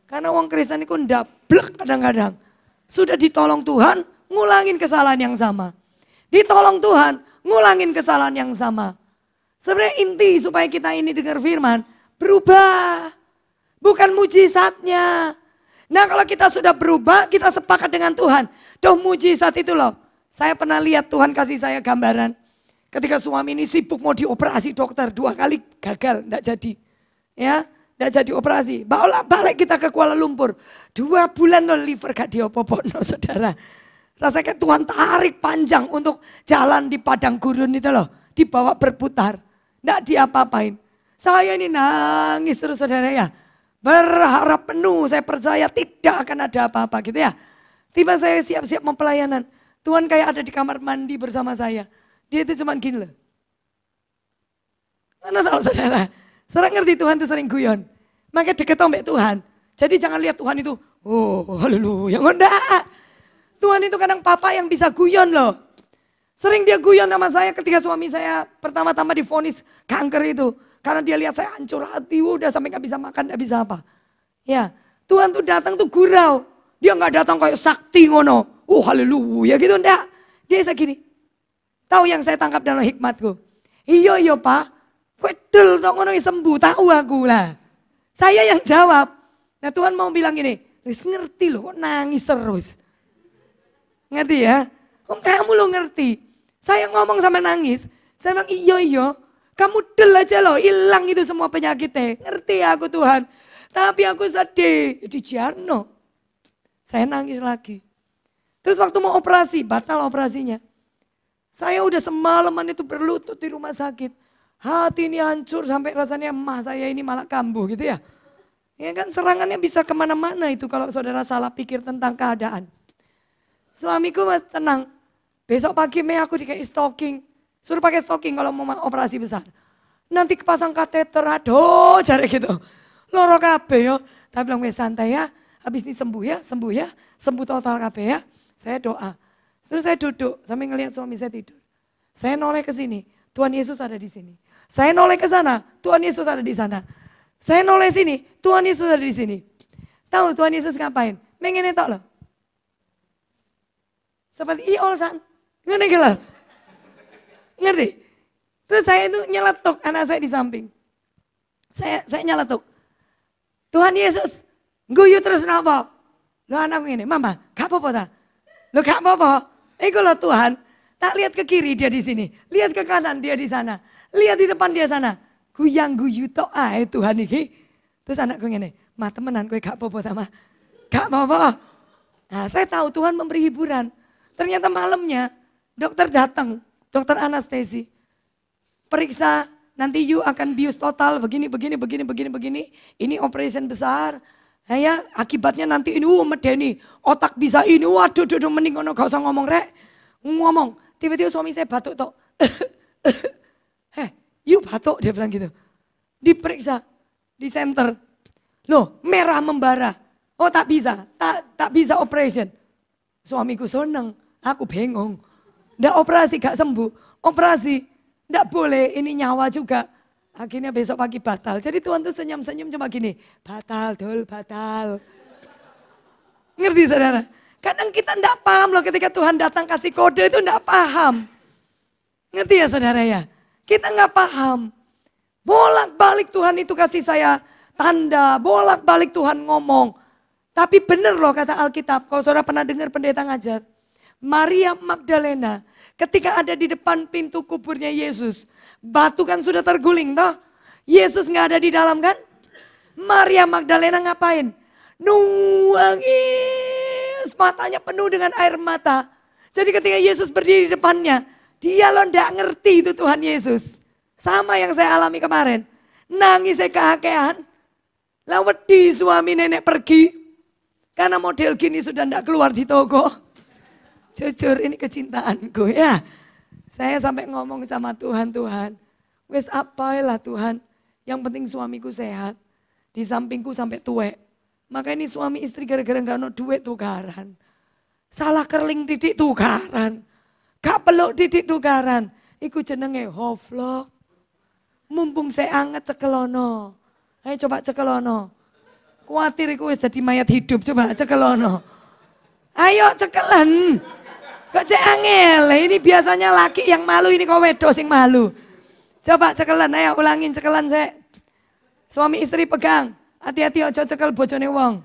Speaker 2: Karena orang Kristen itu ndablek kadang-kadang. Sudah ditolong Tuhan, ngulangin kesalahan yang sama. Ditolong Tuhan, ngulangin kesalahan yang sama. Sebenarnya inti supaya kita ini dengar firman, berubah. Bukan mujizatnya. Nah kalau kita sudah berubah, kita sepakat dengan Tuhan. Doh mujizat itu loh. Saya pernah lihat Tuhan kasih saya gambaran. Ketika suami ini sibuk mau dioperasi dokter, 2 kali gagal, enggak jadi. Ya, enggak jadi operasi. Balik kita ke Kuala Lumpur. 2 bulan loh liver gak diopo-opo saudara. Rasanya Tuhan tarik panjang untuk jalan di padang gurun itu loh. Dibawa berputar. Nggak diapa-apain. Saya ini nangis terus saudara ya. Berharap penuh, saya percaya tidak akan ada apa-apa gitu ya. Tiba saya siap-siap mau pelayanan. Tuhan kayak ada di kamar mandi bersama saya. Dia itu cuman gini loh. Mana tahu saudara? Saudara ngerti Tuhan itu sering guyon. Makanya deket sama Tuhan. Jadi jangan lihat Tuhan itu, oh haleluya. Enggak. Tuhan itu kadang papa yang bisa guyon loh. Sering dia guyon sama saya ketika suami saya pertama-tama divonis kanker itu. Karena dia lihat saya hancur hati, udah sampai gak bisa makan, gak bisa apa. Ya, Tuhan tuh datang tuh gurau. Dia gak datang kayak sakti ngono. Oh haleluya gitu, enggak. Dia segini. Tahu yang saya tangkap dalam hikmatku? Iya pak, wedel tau ngono sembuh, tahu aku lah. Saya yang jawab. Nah Tuhan mau bilang gini, wis ngerti loh kok nangis terus. Ngerti ya? Oh, kamu lo ngerti. Saya ngomong sama nangis, saya bilang iya. Kamu del aja loh, hilang itu semua penyakitnya. Ngerti ya aku Tuhan. Tapi aku sedih. Di Jarno. Saya nangis lagi. Terus waktu mau operasi, batal operasinya. Saya udah semalaman itu berlutut di rumah sakit. Hati ini hancur sampai rasanya emah saya ini malah kambuh gitu ya. Ya kan serangannya bisa kemana-mana itu kalau saudara salah pikir tentang keadaan. Suamiku mas tenang. Besok pagi aku dikasih stocking. Suruh pakai stocking kalau mau operasi besar. Nanti kepasang kateter, aduh cari gitu. Loro kabeh yo. Tapi bilang santai ya, habis ini sembuh ya, sembuh total kabeh ya. Saya doa. Terus saya duduk sambil ngelihat suami saya tidur. Saya noleh ke sini, Tuhan Yesus ada di sini. Saya noleh ke sana, Tuhan Yesus ada di sana. Saya noleh sini, Tuhan Yesus ada di sini. Tahu Tuhan Yesus ngapain? Mengenai tak loh. Seperti san. Ngerti gak? Ngerti? Terus saya itu nyeletuk anak saya di samping. Saya nyeletuk. Tuhan Yesus, guyu terus napa? Lo anak ini, mama, gak apa-apa ta? Lo gak apa-apa? Iku lo Tuhan, tak lihat ke kiri dia di sini, lihat ke kanan dia di sana, lihat di depan dia sana. Guyang guyu tok ae Tuhan iki. Terus anakku ngene, "Ma temenan kowe gak apa-apa ta, Ma?" Gak apa-apa. Nah, saya tahu Tuhan memberi hiburan. Ternyata malamnya dokter datang, dokter anestesi. Periksa, nanti you akan bius total begini. Ini operation besar. Nah ya, akibatnya nanti ini medeni, otak bisa ini. Waduh, mending ngono gak usah ngomong rek. Ngomong, tiba-tiba suami saya batuk tok. You batuk, dia bilang gitu. Diperiksa di center. Loh, merah membara. Oh, tak bisa operation. Suamiku seneng, aku bengong. Nggak operasi, gak sembuh. Operasi, nggak boleh, ini nyawa juga. Akhirnya besok pagi batal. Jadi Tuhan tuh senyum-senyum cuma gini, batal. Ngerti saudara? Kadang kita nggak paham loh ketika Tuhan datang kasih kode itu nggak paham. Ngerti ya saudara ya? Kita nggak paham. Bolak-balik Tuhan itu kasih saya tanda, bolak-balik Tuhan ngomong. Tapi benar loh kata Alkitab, kalau saudara pernah dengar pendeta ngajar. Maria Magdalena ketika ada di depan pintu kuburnya Yesus. Batu kan sudah terguling toh. Yesus nggak ada di dalam kan. Maria Magdalena ngapain? Nangis, matanya penuh dengan air mata. Jadi ketika Yesus berdiri di depannya, dia loh nggak ngerti itu Tuhan Yesus. Sama yang saya alami kemarin. Nangis saya kehakean. Lah wedi suami nenek pergi. Karena model gini sudah nggak keluar di toko. Jujur ini kecintaanku ya. Saya sampai ngomong sama Tuhan, wes apalah Tuhan. Yang penting suamiku sehat. Di sampingku sampai tuwek. Maka ini suami istri gara-gara gak ada duit tukaran. Salah kerling titik tukaran. Gak peluk titik tukaran. Iku jenenge hoflok. Mumpung saya anget cekelono. Ayo coba cekelono. Kuatir iku wis dadi mayat hidup, coba cekelono. Ayo cekelan. Kok cek angel, ini biasanya laki yang malu, ini kok wedo sing malu. Coba cekelan, ayo ulangin cekelan saya. Suami istri pegang, hati-hati ojo cekel bojone wong.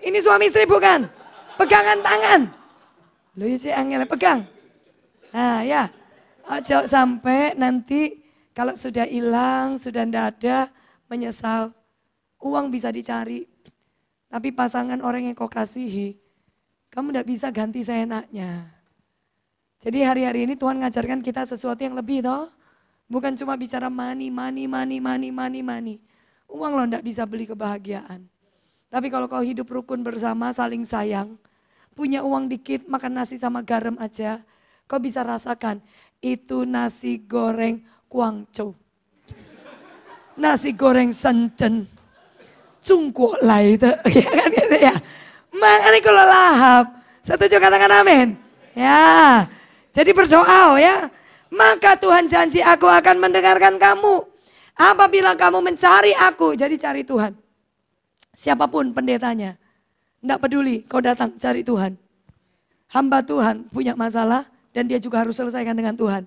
Speaker 2: Ini suami istri bukan? Pegangan tangan. Loh ya cek angel, pegang. Nah ya, ojo sampai nanti kalau sudah hilang, sudah ndak ada, menyesal. Uang bisa dicari, tapi pasangan orang yang kau kasihi, kamu ndak bisa ganti seenaknya. Jadi hari-hari ini Tuhan ngajarkan kita sesuatu yang lebih toh. Bukan cuma bicara money. Uang lo enggak bisa beli kebahagiaan. Tapi kalau kau hidup rukun bersama, saling sayang, punya uang dikit, makan nasi sama garam aja, kau bisa rasakan itu nasi goreng Guangzhou. Nasi goreng Shenzhen. Cungkuo lai itu, ya kan gitu ya. Makanya kalau lahap, setuju katakan amin. Ya, jadi berdoa ya. Maka Tuhan janji aku akan mendengarkan kamu. Apabila kamu mencari aku, jadi cari Tuhan. Siapapun pendetanya, enggak peduli kau datang cari Tuhan. Hamba Tuhan punya masalah dan dia juga harus selesaikan dengan Tuhan.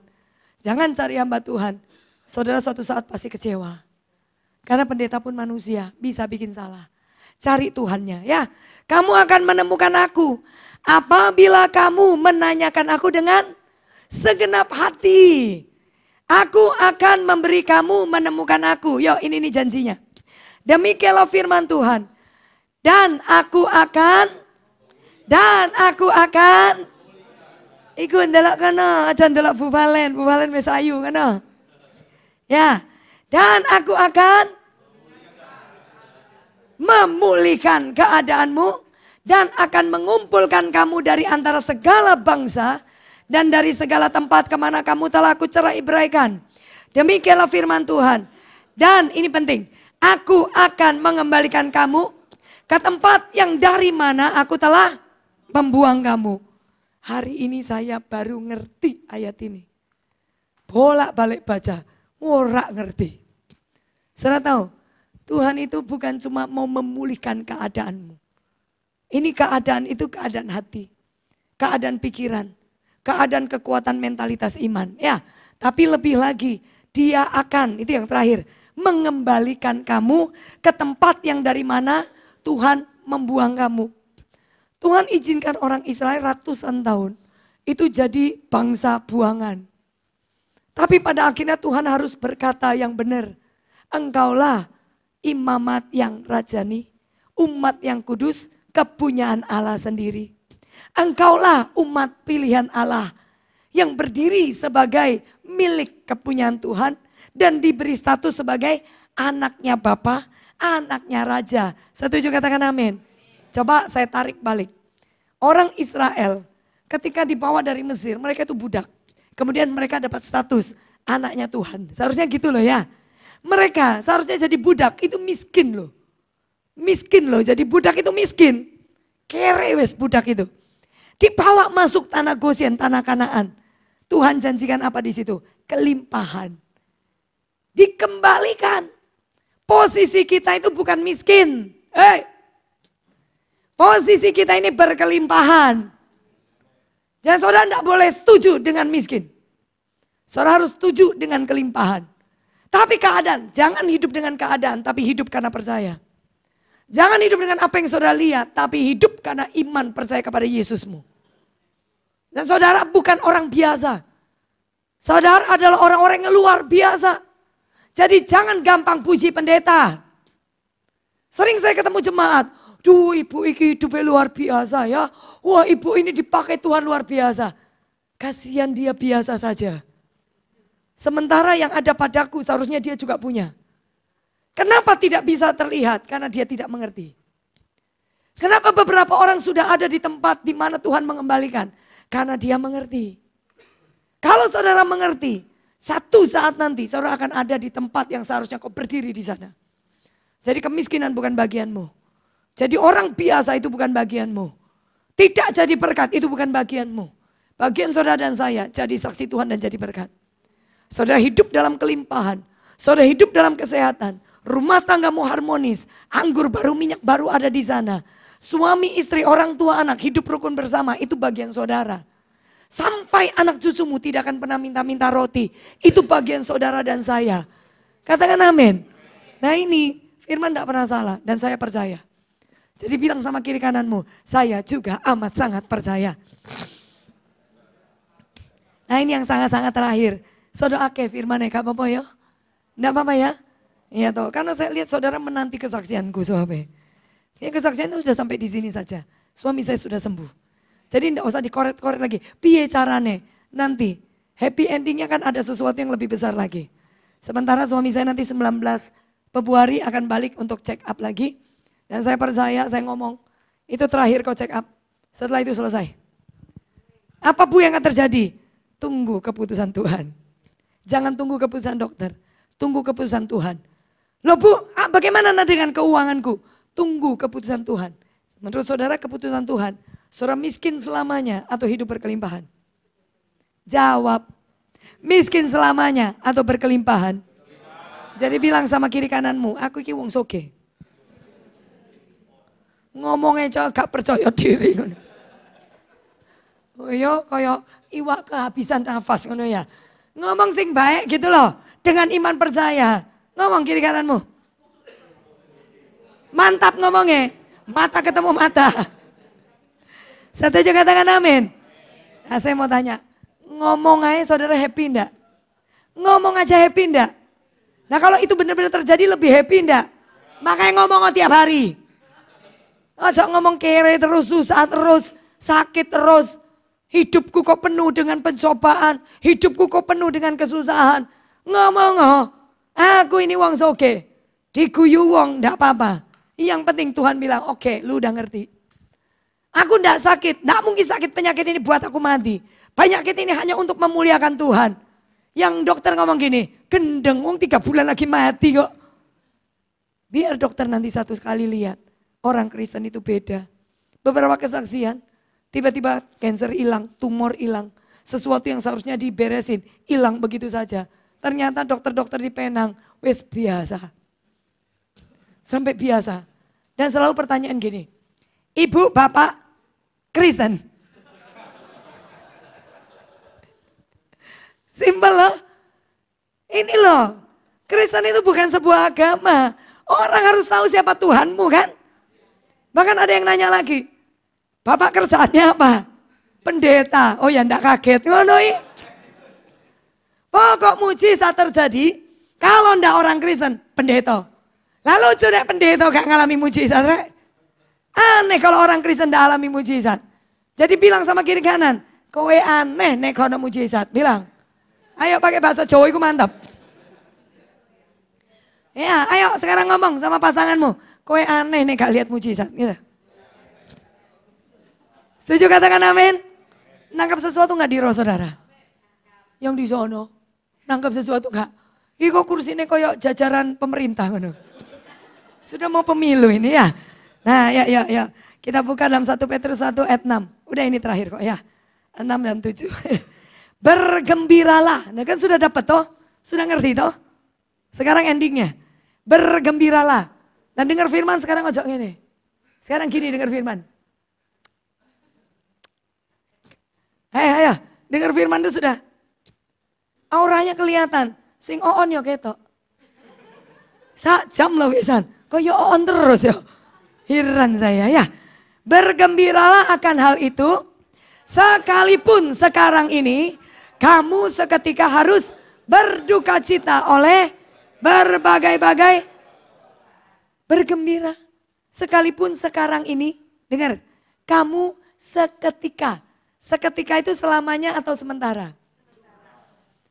Speaker 2: Jangan cari hamba Tuhan, saudara suatu saat pasti kecewa. Karena pendeta pun manusia, bisa bikin salah. Cari Tuhannya ya. Kamu akan menemukan aku. Apabila kamu menanyakan aku dengan segenap hati. Aku akan memberi kamu menemukan aku. Yo ini nih janjinya. Demikianlah firman Tuhan. Dan aku akan. Iku ndelok kana, aja ndelok Bu Valen wis ayu kana. Ya. Dan aku akan memulihkan keadaanmu dan akan mengumpulkan kamu dari antara segala bangsa dan dari segala tempat kemana kamu telah aku cerai-beraikan. Demikianlah firman Tuhan. Dan ini penting, aku akan mengembalikan kamu ke tempat yang dari mana aku telah membuang kamu. Hari ini saya baru ngerti ayat ini. Bolak-balik baca, ora ngerti. Saudara tahu, Tuhan itu bukan cuma mau memulihkan keadaanmu. Ini keadaan itu keadaan hati, keadaan pikiran, keadaan kekuatan mentalitas iman. Ya, tapi lebih lagi dia akan, itu yang terakhir, mengembalikan kamu ke tempat yang dari mana Tuhan membuang kamu. Tuhan izinkan orang Israel ratusan tahun itu jadi bangsa buangan. Tapi pada akhirnya Tuhan harus berkata yang benar. Engkaulah imamat yang rajani, umat yang kudus, kepunyaan Allah sendiri. Engkaulah umat pilihan Allah yang berdiri sebagai milik kepunyaan Tuhan dan diberi status sebagai anaknya Bapa, anaknya Raja. Setuju katakan amin. Coba saya tarik balik. Orang Israel ketika dibawa dari Mesir, mereka itu budak. Kemudian mereka dapat status anaknya Tuhan. Seharusnya gitu loh ya. Mereka seharusnya jadi budak itu miskin loh. Miskin loh, jadi budak itu miskin. Kere wes budak itu. Dibawa masuk tanah Goshen, tanah Kanaan. Tuhan janjikan apa di situ? Kelimpahan. Dikembalikan. Posisi kita itu bukan miskin. Posisi kita ini berkelimpahan. Jadi saudara tidak boleh setuju dengan miskin. Saudara harus setuju dengan kelimpahan. Tapi keadaan, jangan hidup dengan keadaan, tapi hidup karena percaya. Jangan hidup dengan apa yang saudara lihat, tapi hidup karena iman percaya kepada Yesusmu. Dan saudara bukan orang biasa. Saudara adalah orang-orang yang luar biasa. Jadi jangan gampang puji pendeta. Sering saya ketemu jemaat, duh ibu ini hidupnya luar biasa ya. Wah ibu ini dipakai Tuhan luar biasa. Kasihan dia biasa saja. Sementara yang ada padaku seharusnya dia juga punya. Kenapa tidak bisa terlihat? Karena dia tidak mengerti. Kenapa beberapa orang sudah ada di tempat di mana Tuhan mengembalikan? Karena dia mengerti. Kalau saudara mengerti, satu saat nanti saudara akan ada di tempat yang seharusnya kau berdiri di sana. Jadi kemiskinan bukan bagianmu. Jadi orang biasa itu bukan bagianmu. Tidak jadi berkat itu bukan bagianmu. Bagian saudara dan saya jadi saksi Tuhan dan jadi berkat. Saudara hidup dalam kelimpahan, saudara hidup dalam kesehatan, rumah tanggamu harmonis, anggur baru, minyak baru ada di sana. Suami, istri, orang tua, anak hidup rukun bersama, itu bagian saudara. Sampai anak cucumu tidak akan pernah minta-minta roti, itu bagian saudara dan saya. Katakan amin. Nah ini firman tidak pernah salah dan saya percaya. Jadi bilang sama kiri kananmu, saya juga amat sangat percaya. Nah ini yang sangat-sangat terakhir. Saudara Ake firman ya, gak apa-apa ya? Enggak apa-apa ya? Iya toh, karena saya lihat saudara menanti kesaksianku suami. Ya kesaksian sudah sampai di sini saja. Suami saya sudah sembuh. Jadi enggak usah dikoret-koret lagi. Piye carane? Nanti happy endingnya kan ada sesuatu yang lebih besar lagi. Sementara suami saya nanti 19 Februari akan balik untuk check up lagi. Dan saya percaya, saya ngomong, itu terakhir kau check up. Setelah itu selesai. Apa Bu yang akan terjadi? Tunggu keputusan Tuhan. Jangan tunggu keputusan dokter. Tunggu keputusan Tuhan. Loh Bu, bagaimana dengan keuanganku? Tunggu keputusan Tuhan. Menurut saudara keputusan Tuhan, saudara miskin selamanya atau hidup berkelimpahan? Jawab, miskin selamanya atau berkelimpahan? Jadi bilang sama kiri kananmu, aku iki wong soge. Ngomongnya gak percaya diri. Oh iya, kaya iwak kehabisan nafas ngono ya. Ngomong sing baik gitu loh, dengan iman percaya. Ngomong kiri kananmu. Mantap ngomongnya, mata ketemu mata. Setuju katakan amin. Nah, saya mau tanya, ngomong aja saudara happy enggak? Ngomong aja happy enggak? Nah kalau itu benar-benar terjadi lebih happy enggak? Makanya ngomong tiap hari. Ojo ngomong kere terus, susah terus, sakit terus. Hidupku kok penuh dengan pencobaan, hidupku kok penuh dengan kesusahan. Ngomong, aku ini wong soge, diguyu wong enggak apa-apa. Yang penting Tuhan bilang, oke, lu udah ngerti. Aku enggak sakit, enggak mungkin sakit penyakit ini buat aku mati. Penyakit ini hanya untuk memuliakan Tuhan. Yang dokter ngomong gini, gendeng wong 3 bulan lagi mati kok. Biar dokter nanti satu kali lihat, orang Kristen itu beda. Beberapa kesaksian, tiba-tiba cancer hilang, tumor hilang. Sesuatu yang seharusnya diberesin, hilang begitu saja. Ternyata dokter-dokter di Penang, wes biasa. Sampai biasa. Dan selalu pertanyaan gini, Ibu, Bapak, Kristen? Simpel loh. Ini loh, Kristen itu bukan sebuah agama. Orang harus tahu siapa Tuhanmu kan. Bahkan ada yang nanya lagi, Bapak kerjaannya apa? Pendeta. Oh ya enggak kaget. Ngono iki. Pokok mujizat terjadi kalau ndak orang Kristen, pendeta. Lalu lucu nek pendeta gak ngalami mujizat, rek. Aneh kalau orang Kristen ndak alami mujizat. Jadi bilang sama kiri kanan, kowe aneh nek kono mujizat. Bilang. Ayo pakai bahasa Jawa itu mantap. Ya, ayo sekarang ngomong sama pasanganmu. Kowe aneh nek gak lihat mujizat, gitu. Setuju katakan amin? Nangkap sesuatu gak di roh saudara? Yang di sono, nangkap sesuatu gak? Ini kok kursinya koyok jajaran pemerintah. Sudah mau pemilu ini ya. Nah ya. Kita buka dalam 1 Petrus 1 ayat 6. Udah ini terakhir kok ya. 6 dan 7. Bergembiralah. Nah kan sudah dapat toh? Sudah ngerti toh? Sekarang endingnya. Bergembiralah. Dan dengar firman sekarang ojok gini. Sekarang gini dengar firman. Ayo. Dengar firman itu sudah. Auranya kelihatan. Sing on yo ketok. Sak jam loh wisan. Kok yo on terus yo. Heran saya ya. Bergembiralah akan hal itu. Sekalipun sekarang ini kamu seketika harus berduka cita oleh berbagai-bagai bergembira. Sekalipun sekarang ini, dengar, kamu seketika. Seketika itu selamanya atau sementara?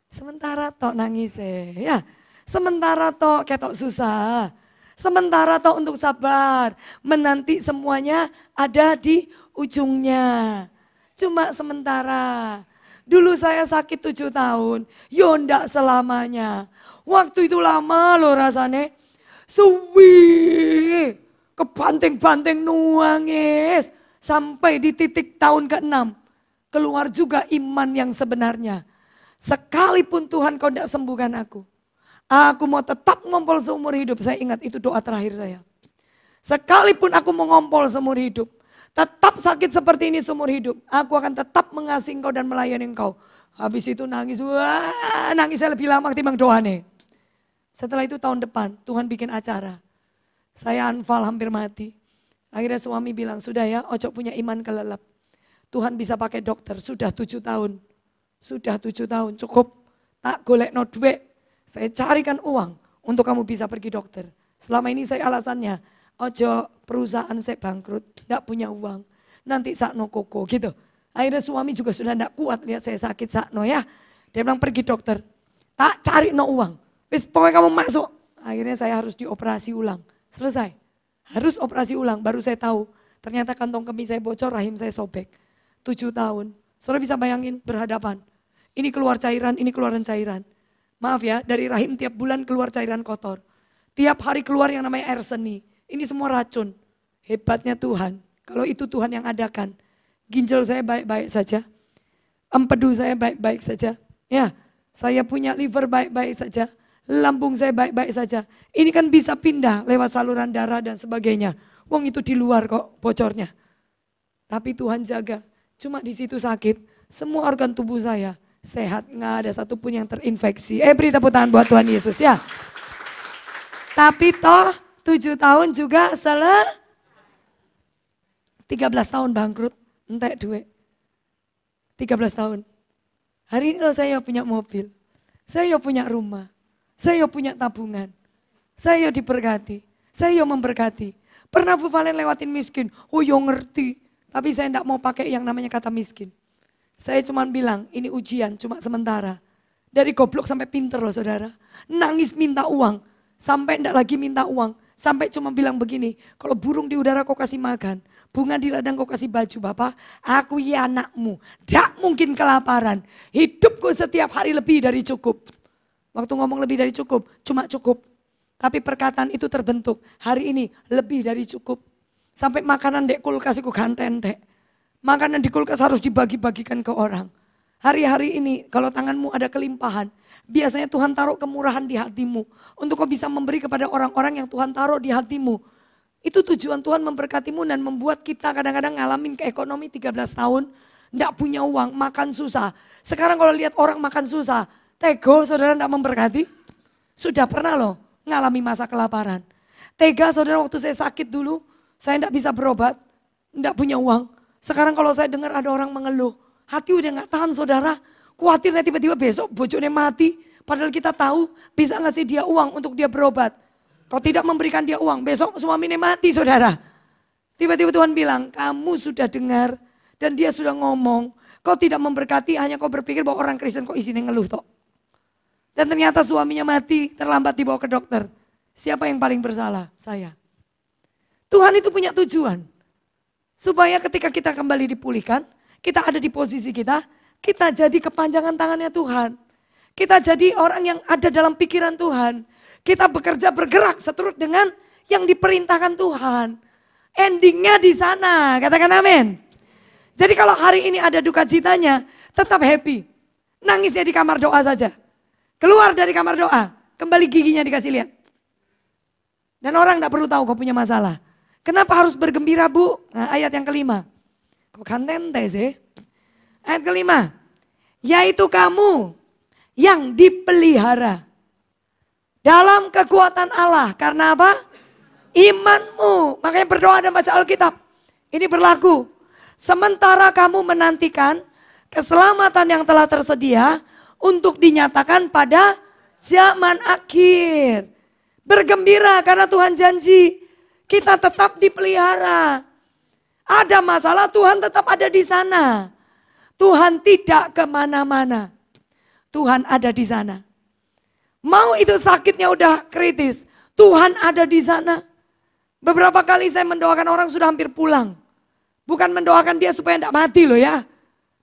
Speaker 2: Sementara tok nangis ya. Sementara tok ketok susah. Sementara tok untuk sabar. Menanti semuanya ada di ujungnya. Cuma sementara. Dulu saya sakit 7 tahun. Yo ndak selamanya. Waktu itu lama loh rasanya. Suwi. Kebanting-banting nuangis. Sampai di titik tahun ke-6. Keluar juga iman yang sebenarnya. Sekalipun Tuhan kau ndak sembuhkan aku. Aku mau tetap ngompol seumur hidup. Saya ingat itu doa terakhir saya. Sekalipun aku mau ngompol seumur hidup. Tetap sakit seperti ini seumur hidup. Aku akan tetap mengasihi engkau dan melayani engkau. Habis itu nangis. Wah, nangisnya lebih lama ketimbang doanya. Setelah itu tahun depan Tuhan bikin acara. Saya anfal hampir mati. Akhirnya suami bilang, sudah ya ojo punya iman kelelep. Tuhan bisa pakai dokter. Sudah 7 tahun. Sudah 7 tahun cukup. Tak golek no duit. Saya carikan uang untuk kamu bisa pergi dokter. Selama ini saya alasannya. Ojo perusahaan saya bangkrut, tidak punya uang. Nanti sakno koko gitu. Akhirnya suami juga sudah tidak kuat lihat saya sakit sakno ya. Dia bilang pergi dokter. Tak cari no uang. Wis pokoknya kamu masuk. Akhirnya saya harus dioperasi ulang. Selesai. Harus operasi ulang. Baru saya tahu. Ternyata kantong kemih saya bocor, rahim saya sobek. 7 tahun. Saudara bisa bayangin berhadapan. Ini keluar cairan, ini keluaran cairan. Maaf ya, dari rahim tiap bulan keluar cairan kotor. Tiap hari keluar yang namanya air seni. Ini semua racun. Hebatnya Tuhan. Kalau itu Tuhan yang adakan. Ginjal saya baik-baik saja. Empedu saya baik-baik saja. Ya, saya punya liver baik-baik saja. Lambung saya baik-baik saja. Ini kan bisa pindah lewat saluran darah dan sebagainya. Wong itu di luar kok bocornya. Tapi Tuhan jaga. Cuma di situ sakit. Semua organ tubuh saya sehat. Nggak ada satupun yang terinfeksi. Beri tepuk tangan buat Tuhan Yesus ya. Tapi toh 7 tahun juga 13 tahun bangkrut. Entek duit. 13 tahun. Hari ini loh saya punya mobil. Saya punya rumah. Saya punya tabungan. Saya diberkati. Saya memberkati. Pernah Bu Valen lewatin miskin. Oh yo ngerti. Tapi saya enggak mau pakai yang namanya kata miskin. Saya cuma bilang ini ujian cuma sementara. Dari goblok sampai pinter loh saudara. Nangis minta uang. Sampai enggak lagi minta uang. Sampai cuma bilang begini. Kalau burung di udara kau kasih makan. Bunga di ladang kau kasih baju Bapak. Aku ya anakmu. Tidak mungkin kelaparan. Hidupku setiap hari lebih dari cukup. Waktu ngomong lebih dari cukup, cuma cukup. Tapi perkataan itu terbentuk. Hari ini lebih dari cukup. Sampai makanan dek kulkas aku ganten dek. Makanan di kulkas harus dibagi-bagikan ke orang. Hari-hari ini kalau tanganmu ada kelimpahan. Biasanya Tuhan taruh kemurahan di hatimu. Untuk kau bisa memberi kepada orang-orang yang Tuhan taruh di hatimu. Itu tujuan Tuhan memberkatimu dan membuat kita kadang-kadang ngalamin ke ekonomi 13 tahun. Nggak punya uang, makan susah. Sekarang kalau lihat orang makan susah. Tego saudara enggak memberkati? Sudah pernah loh ngalami masa kelaparan. Tega saudara waktu saya sakit dulu, saya enggak bisa berobat, enggak punya uang. Sekarang kalau saya dengar ada orang mengeluh, hati udah enggak tahan saudara. Khawatirnya tiba-tiba besok bojone mati. Padahal kita tahu bisa ngasih dia uang untuk dia berobat. Kau tidak memberikan dia uang, besok suaminya mati saudara. Tiba-tiba Tuhan bilang, kamu sudah dengar dan dia sudah ngomong. Kau tidak memberkati, hanya kau berpikir bahwa orang Kristen kok isinya ngeluh toh. Dan ternyata suaminya mati, terlambat dibawa ke dokter. Siapa yang paling bersalah? Saya. Tuhan itu punya tujuan. Supaya ketika kita kembali dipulihkan, kita ada di posisi kita jadi kepanjangan tangannya Tuhan. Kita jadi orang yang ada dalam pikiran Tuhan. Kita bekerja bergerak seturut dengan yang diperintahkan Tuhan. Endingnya di sana, katakan amin. Jadi kalau hari ini ada duka citanya, tetap happy. Nangisnya di kamar doa saja. Keluar dari kamar doa, kembali giginya dikasih lihat. Dan orang tidak perlu tahu kau punya masalah. Kenapa harus bergembira Bu? Nah, ayat yang kelima. Kok kantente sih? Ayat kelima. Yaitu kamu yang dipelihara dalam kekuatan Allah. Karena apa? Imanmu. Makanya berdoa dan baca Alkitab. Ini berlaku. Sementara kamu menantikan keselamatan yang telah tersedia untuk dinyatakan pada zaman akhir. Bergembira karena Tuhan janji kita tetap dipelihara. Ada masalah Tuhan tetap ada di sana. Tuhan tidak kemana-mana. Tuhan ada di sana. Mau itu sakitnya udah kritis. Tuhan ada di sana. Beberapa kali saya mendoakan orang sudah hampir pulang. Bukan mendoakan dia supaya tidak mati loh ya.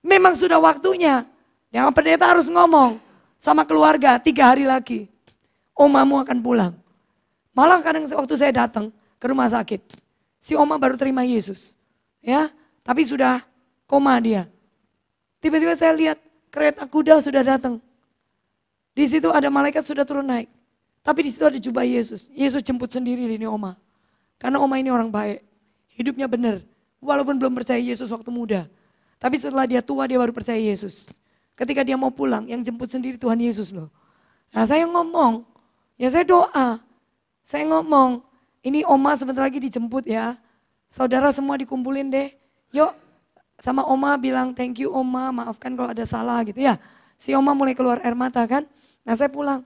Speaker 2: Memang sudah waktunya. Yang pendeta harus ngomong sama keluarga 3 hari lagi. Omamu akan pulang. Malah kadang waktu saya datang ke rumah sakit. Si oma baru terima Yesus. Ya, tapi sudah koma dia. Tiba-tiba saya lihat kereta kuda sudah datang. Di situ ada malaikat sudah turun naik. Tapi di situ ada jubah Yesus. Yesus jemput sendiri ini oma. Karena oma ini orang baik. Hidupnya benar. Walaupun belum percaya Yesus waktu muda. Tapi setelah dia tua dia baru percaya Yesus. Ketika dia mau pulang, yang jemput sendiri Tuhan Yesus loh. Nah saya ngomong, ya saya doa. Saya ngomong, ini oma sebentar lagi dijemput ya. Saudara semua dikumpulin deh. Yuk sama oma bilang thank you oma, maafkan kalau ada salah gitu ya. Si oma mulai keluar air mata kan. Nah saya pulang.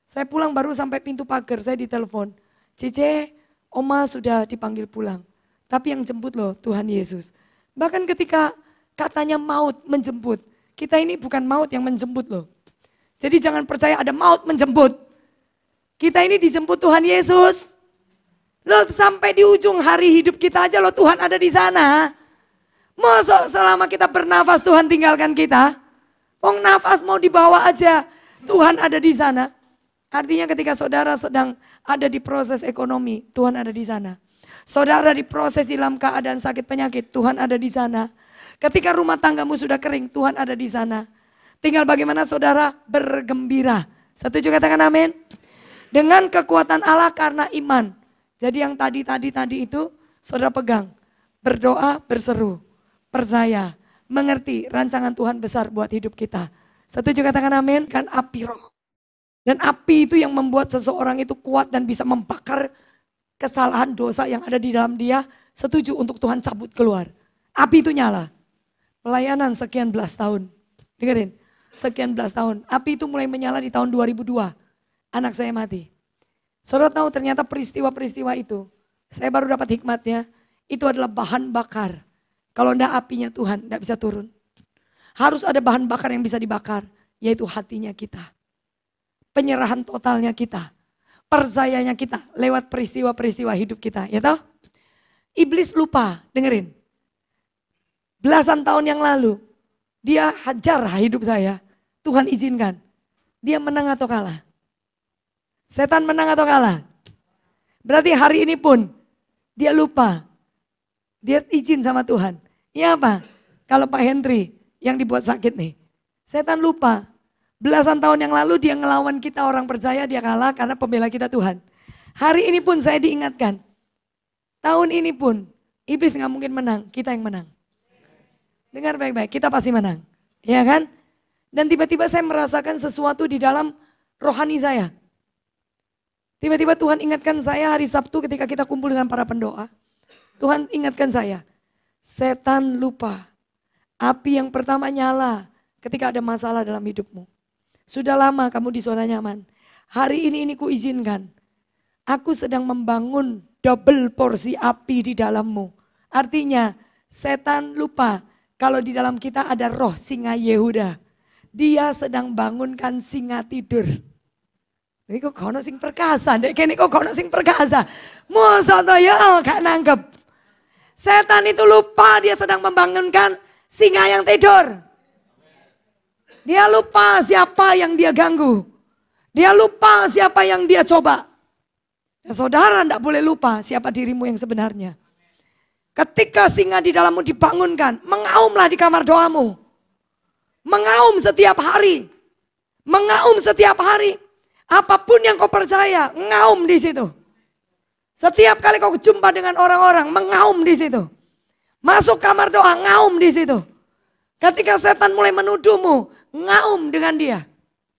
Speaker 2: Saya pulang baru sampai pintu pagar, saya ditelepon. Cice, oma sudah dipanggil pulang. Tapi yang jemput loh Tuhan Yesus. Bahkan ketika katanya maut menjemput. Kita ini bukan maut yang menjemput loh. Jadi jangan percaya ada maut menjemput. Kita ini dijemput Tuhan Yesus. Loh sampai di ujung hari hidup kita aja loh Tuhan ada di sana. Masa selama kita bernafas Tuhan tinggalkan kita? Wong nafas mau dibawa aja, Tuhan ada di sana. Artinya ketika saudara sedang ada di proses ekonomi, Tuhan ada di sana. Saudara diproses dalam keadaan sakit penyakit, Tuhan ada di sana. Ketika rumah tanggamu sudah kering, Tuhan ada di sana. Tinggal bagaimana saudara bergembira. Setuju katakan amin? Dengan kekuatan Allah karena iman. Jadi yang tadi itu saudara pegang. Berdoa, berseru, percaya, mengerti rancangan Tuhan besar buat hidup kita. Setuju katakan amin? Kan api roh. Dan api itu yang membuat seseorang itu kuat dan bisa membakar kesalahan dosa yang ada di dalam dia. Setuju untuk Tuhan cabut keluar. Api itu nyala. Pelayanan sekian belas tahun. Dengerin, sekian belas tahun. Api itu mulai menyala di tahun 2002. Anak saya mati. Saudara tahu ternyata peristiwa-peristiwa itu. Saya baru dapat hikmatnya. Itu adalah bahan bakar. Kalau enggak apinya Tuhan enggak bisa turun. Harus ada bahan bakar yang bisa dibakar. Yaitu hatinya kita. Penyerahan totalnya kita. Percayanya kita lewat peristiwa-peristiwa hidup kita. Ya toh? Iblis lupa, dengerin. Belasan tahun yang lalu. Dia hajar hidup saya. Tuhan izinkan. Dia menang atau kalah? Setan menang atau kalah? Berarti hari ini pun dia lupa. Dia izin sama Tuhan. Ya apa? Kalau Pak Henry yang dibuat sakit nih. Setan lupa. Belasan tahun yang lalu dia ngelawan kita orang percaya, dia kalah karena pembela kita Tuhan. Hari ini pun saya diingatkan. Tahun ini pun iblis gak mungkin menang, kita yang menang. Dengar baik-baik, kita pasti menang. Ya kan? Dan tiba-tiba saya merasakan sesuatu di dalam rohani saya. Tiba-tiba Tuhan ingatkan saya hari Sabtu ketika kita kumpul dengan para pendoa. Tuhan ingatkan saya, setan lupa. Api yang pertama nyala ketika ada masalah dalam hidupmu. Sudah lama kamu di zona nyaman. Hari ini ku izinkan. Aku sedang membangun double porsi api di dalammu. Artinya setan lupa kalau di dalam kita ada roh singa Yehuda. Dia sedang bangunkan singa tidur. Ini kok kono sing perkasa, dek kene kok kono sing perkasa. Masa to ya gak nangkep. Setan itu lupa dia sedang membangunkan singa yang tidur. Dia lupa siapa yang dia ganggu. Dia lupa siapa yang dia coba. Ya, saudara tidak boleh lupa siapa dirimu yang sebenarnya. Ketika singa di dalammu dibangunkan, mengaumlah di kamar doamu. Mengaum setiap hari. Mengaum setiap hari. Apapun yang kau percaya, ngaum di situ. Setiap kali kau jumpa dengan orang-orang, mengaum di situ. Masuk kamar doa, ngaum di situ. Ketika setan mulai menuduhmu, ngaum dengan dia.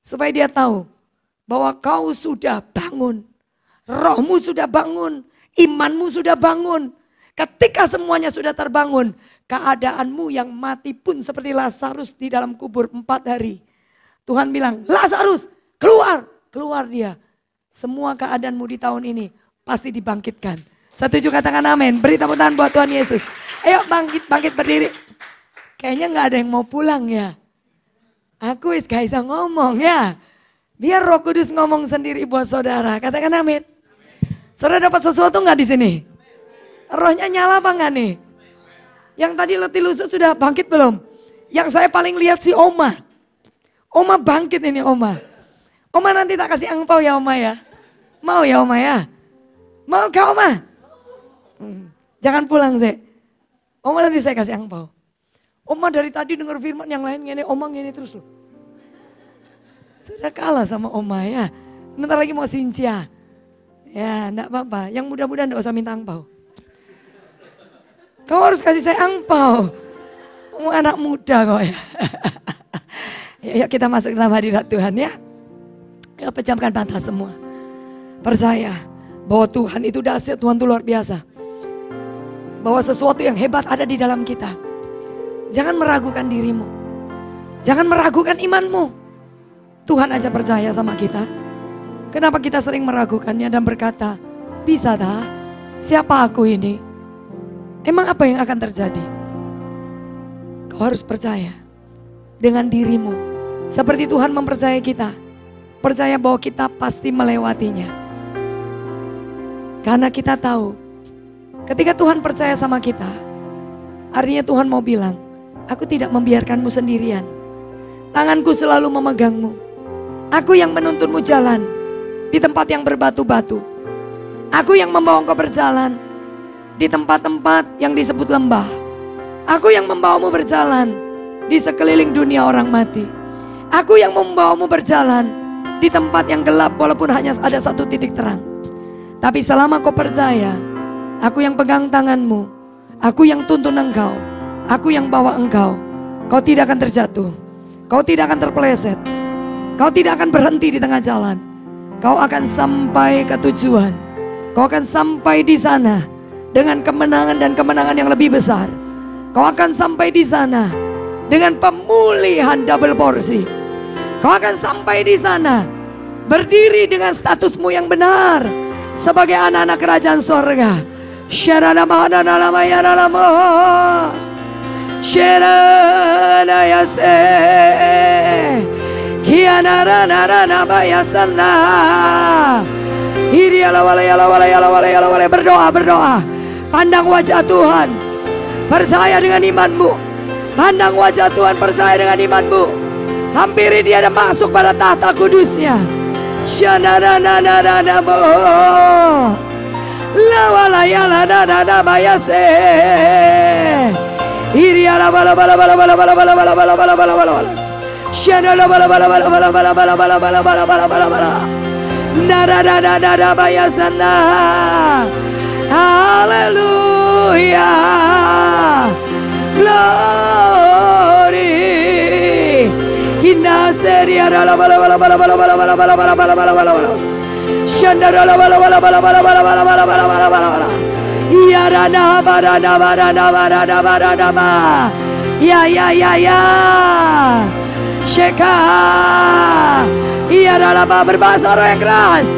Speaker 2: Supaya dia tahu bahwa kau sudah bangun. Rohmu sudah bangun. Imanmu sudah bangun. Ketika semuanya sudah terbangun. Keadaanmu yang mati pun seperti Lazarus di dalam kubur 4 hari. Tuhan bilang, Lazarus keluar. Keluar dia. Semua keadaanmu di tahun ini pasti dibangkitkan. Setuju katakan amin. Beri tepuk tangan buat Tuhan Yesus. Ayo bangkit berdiri. Kayaknya gak ada yang mau pulang ya. Aku gak bisa ngomong ya. Biar Roh Kudus ngomong sendiri buat saudara. Katakan amin. Saudara dapat sesuatu gak di sini? Rohnya nyala apa gak nih? Yang tadi letih lusa sudah bangkit belum? Yang saya paling lihat si Oma. Oma bangkit ini Oma. Oma nanti tak kasih angpau ya Oma ya. Mau ya Oma ya? Mau gak Oma? Jangan pulang sih. Oma nanti saya kasih angpau. Oma dari tadi dengar firman yang lain gini, Oma gini terus loh. Sudah kalah sama Oma ya. Sebentar lagi mau Sincia. Ya enggak apa-apa, yang mudah-mudahan enggak usah minta angpau. Kau harus kasih saya angpau. Kamu anak muda kok ya. Yuk kita masuk dalam hadirat Tuhan ya. Yuk pejamkan mata semua. Percaya bahwa Tuhan itu dahsyat, Tuhan itu luar biasa. Bahwa sesuatu yang hebat ada di dalam kita. Jangan meragukan dirimu. Jangan meragukan imanmu. Tuhan aja percaya sama kita. Kenapa kita sering meragukannya dan berkata, bisa tak? Siapa aku ini? Emang apa yang akan terjadi? Kau harus percaya dengan dirimu. Seperti Tuhan mempercayai kita. percaya bahwa kita pasti melewatinya. Karena kita tahu, ketika Tuhan percaya sama kita, artinya Tuhan mau bilang, aku tidak membiarkanmu sendirian. Tanganku selalu memegangmu. Aku yang menuntunmu jalan di tempat yang berbatu-batu. Aku yang membawa engkau berjalan di tempat-tempat yang disebut lembah. Aku yang membawamu berjalan di sekeliling dunia orang mati. Aku yang membawamu berjalan di tempat yang gelap walaupun hanya ada satu titik terang. Tapi selama kau percaya, aku yang pegang tanganmu, aku yang tuntun engkau, aku yang bawa engkau, kau tidak akan terjatuh, kau tidak akan terpeleset, kau tidak akan berhenti di tengah jalan. Kau akan sampai ke tujuan, kau akan sampai di sana dengan kemenangan dan kemenangan yang lebih besar. Kau akan sampai di sana dengan pemulihan double porsi. Kau akan sampai di sana berdiri dengan statusmu yang benar sebagai anak-anak kerajaan sorga. Berdoa, berdoa. Pandang wajah Tuhan, percaya dengan imanmu. Pandang wajah Tuhan, percaya dengan imanmu. Hampiri dia dan masuk pada tahta kudusnya. Haleluya, glory. Inna seria la bala bala bala bala bala bala bala bala bala bala bala bala. Shandara la bala bala bala bala bala bala bala bala bala bala bala. Ya rana barana barana barana barana ba. Ya ya ya ya. Sheka. Ya rala berbahasa roh yang keras.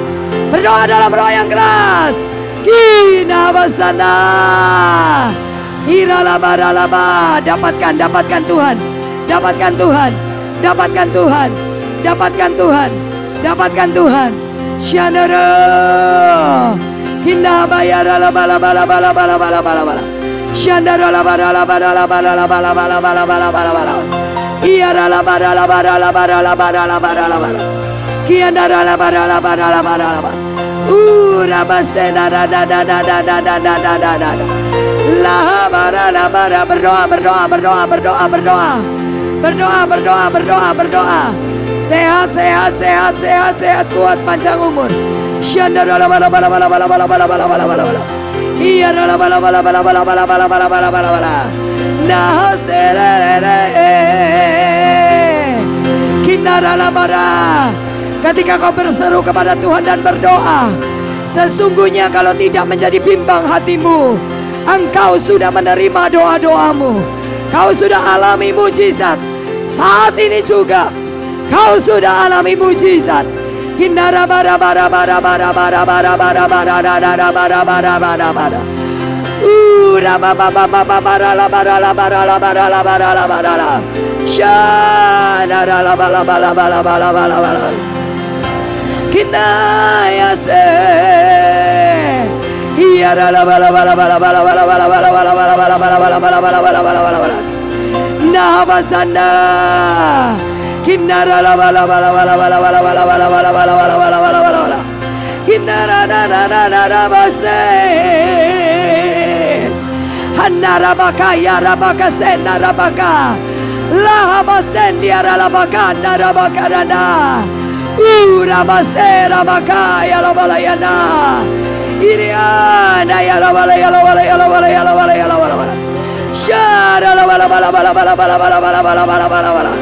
Speaker 2: Berdoa dalam roh yang keras. Kina basana. Iralaba ralaba. Dapatkan, dapatkan Tuhan. Dapatkan Tuhan. Dapatkan Tuhan, dapatkan Tuhan, dapatkan Tuhan. Shanara, kinda bayara la bala bala bala bala bala bala bala. Shandara la bara la bara la bara la bala bala bala bala bala bala. Iara la bara la bara la bara la bara la bara la bara. Kiandara la bara la bara la bara la bara. Rabasena da da da da da da da da da da da. La bara berdoa berdoa berdoa berdoa berdoa. Berdoa, berdoa, berdoa, berdoa. Sehat, sehat, sehat, sehat, sehat, kuat, panjang umur. Shandara la bala bala bala bala bala bala bala bala bala bala. Iya la bala bala bala bala bala bala bala bala bala bala. Nah serere. Kinara la bara. Ketika kau berseru kepada Tuhan dan berdoa, sesungguhnya kalau tidak menjadi bimbang hatimu, engkau sudah menerima doa-doamu. Kau sudah alami mujizat. Saat ini juga kau sudah alami mujizat. Hindara bara bara bara bara bara bara bara bara bara bara bara bara bara. Raba baba baba bara la bara la bara la bara la bara la bara la. Shana la bala bala bala bala bala bala. Kinaya se. Iya la bala bala bala bala bala bala bala bala bala bala bala bala bala bala bala bala bala bala. Nabasana. Kinara la bala bala bala bala bala bala bala bala bala bala bala bala bala bala. Kinara na na na na na base. Hanara baka ya rabaka sena rabaka. La basen dia rabaka na rabaka na. Urabase rabaka ya la bala ya na. Iriana ya la bala ya la bala ya la bala ya la bala ya la bala. Shara la bala bala bala bala bala bala bala bala bala bala bala.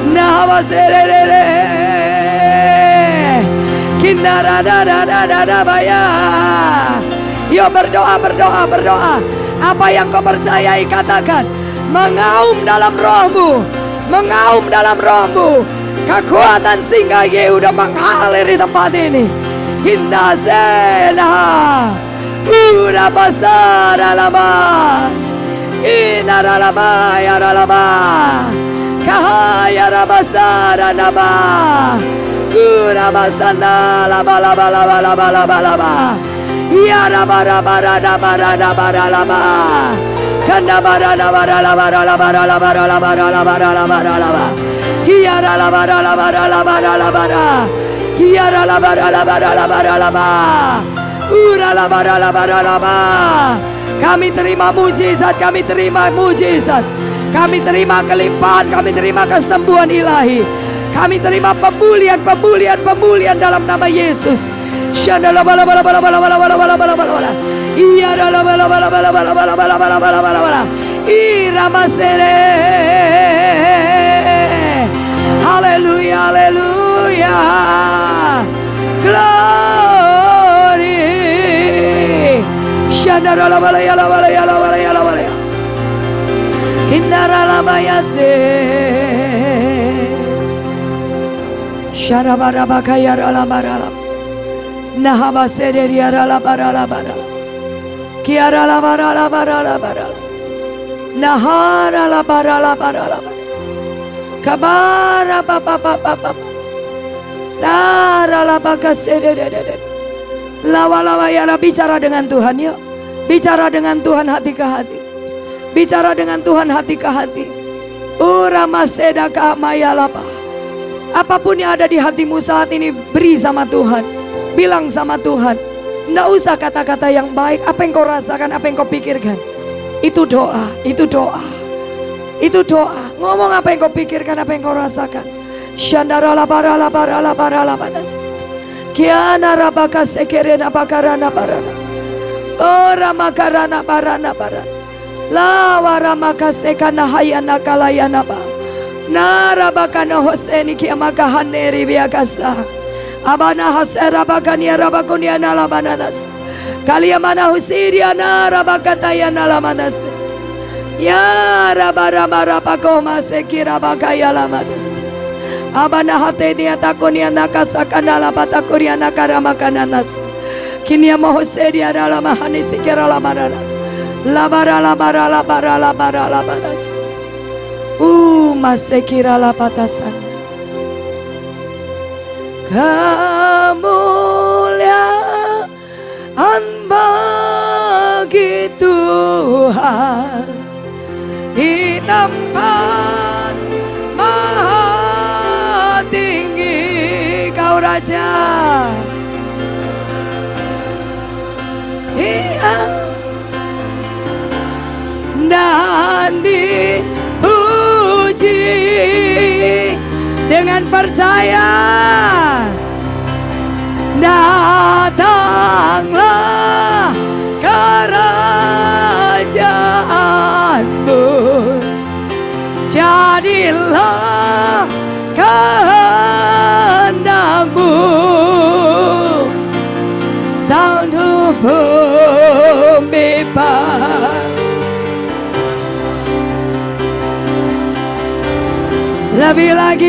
Speaker 2: Nahwa serere. Kinara da da da da da baya. Yo berdoa berdoa berdoa. Apa yang kau percayai katakan. Mengaum dalam rohmu. Mengaum dalam rohmu. Kekuatan singa Yehuda mengalir di tempat ini. Hinda sena. Ura basara lama. Inara lama ya lama. Kahaya rabasara nama. Urabasanda laba laba laba laba laba laba. Ya raba raba raba raba raba laba. Kanda bara laba laba laba laba laba laba laba laba. Ya laba laba laba laba. Ya laba laba laba laba. Ura laba laba laba. Kami terima mujizat, kami terima mujizat. Kami terima kelimpahan, kami terima kesembuhan ilahi. Kami terima pemulihan dalam nama Yesus. Haleluya, haleluya. Glory. Kindara labayase. Sharabarabakaya ralabarala. Nahabasederia ralabarala. Kiara labarala barala barala. Nahara labarala barala. Kabara papa papa. Lara labakasedede. Lawa ya, bicara dengan Tuhan yuk. Bicara dengan Tuhan hati ke hati. Bicara dengan Tuhan hati ke hati. Uramaseda kamayalapa. Apapun yang ada di hatimu saat ini, beri sama Tuhan. Bilang sama Tuhan. Nggak usah kata-kata yang baik. Apa yang kau rasakan, apa yang kau pikirkan. Itu doa, itu doa. Itu doa. Ngomong apa yang kau pikirkan, apa yang kau rasakan. Shandara labara labara labara labadas. Kiana rabaka sekerena bakarana barana. Ora makarana barana barana. La waramaka sekana hayana kalayana ba. Narabakana hoseni kiamaka haneri biakasta. Abana hasera bakania rabakonia nalabanadas. Kaliamana husiria narabakataya nalamadas. Ya rabarabakoma sekira bakaya lamadas. Abana hate dia takonia nakasakana labatakoria nakaramakanas. Kinia mohoseria ralamahani sikira labarana. Labara labara labara labara labaras. Masekira lapatasan. Kemuliaan bagi Tuhan di tempat maha tinggi Kau Raja. Dia dan dipuji dengan percaya. Datanglah kerajaanmu, jadilah kehendakmu. Sound bumi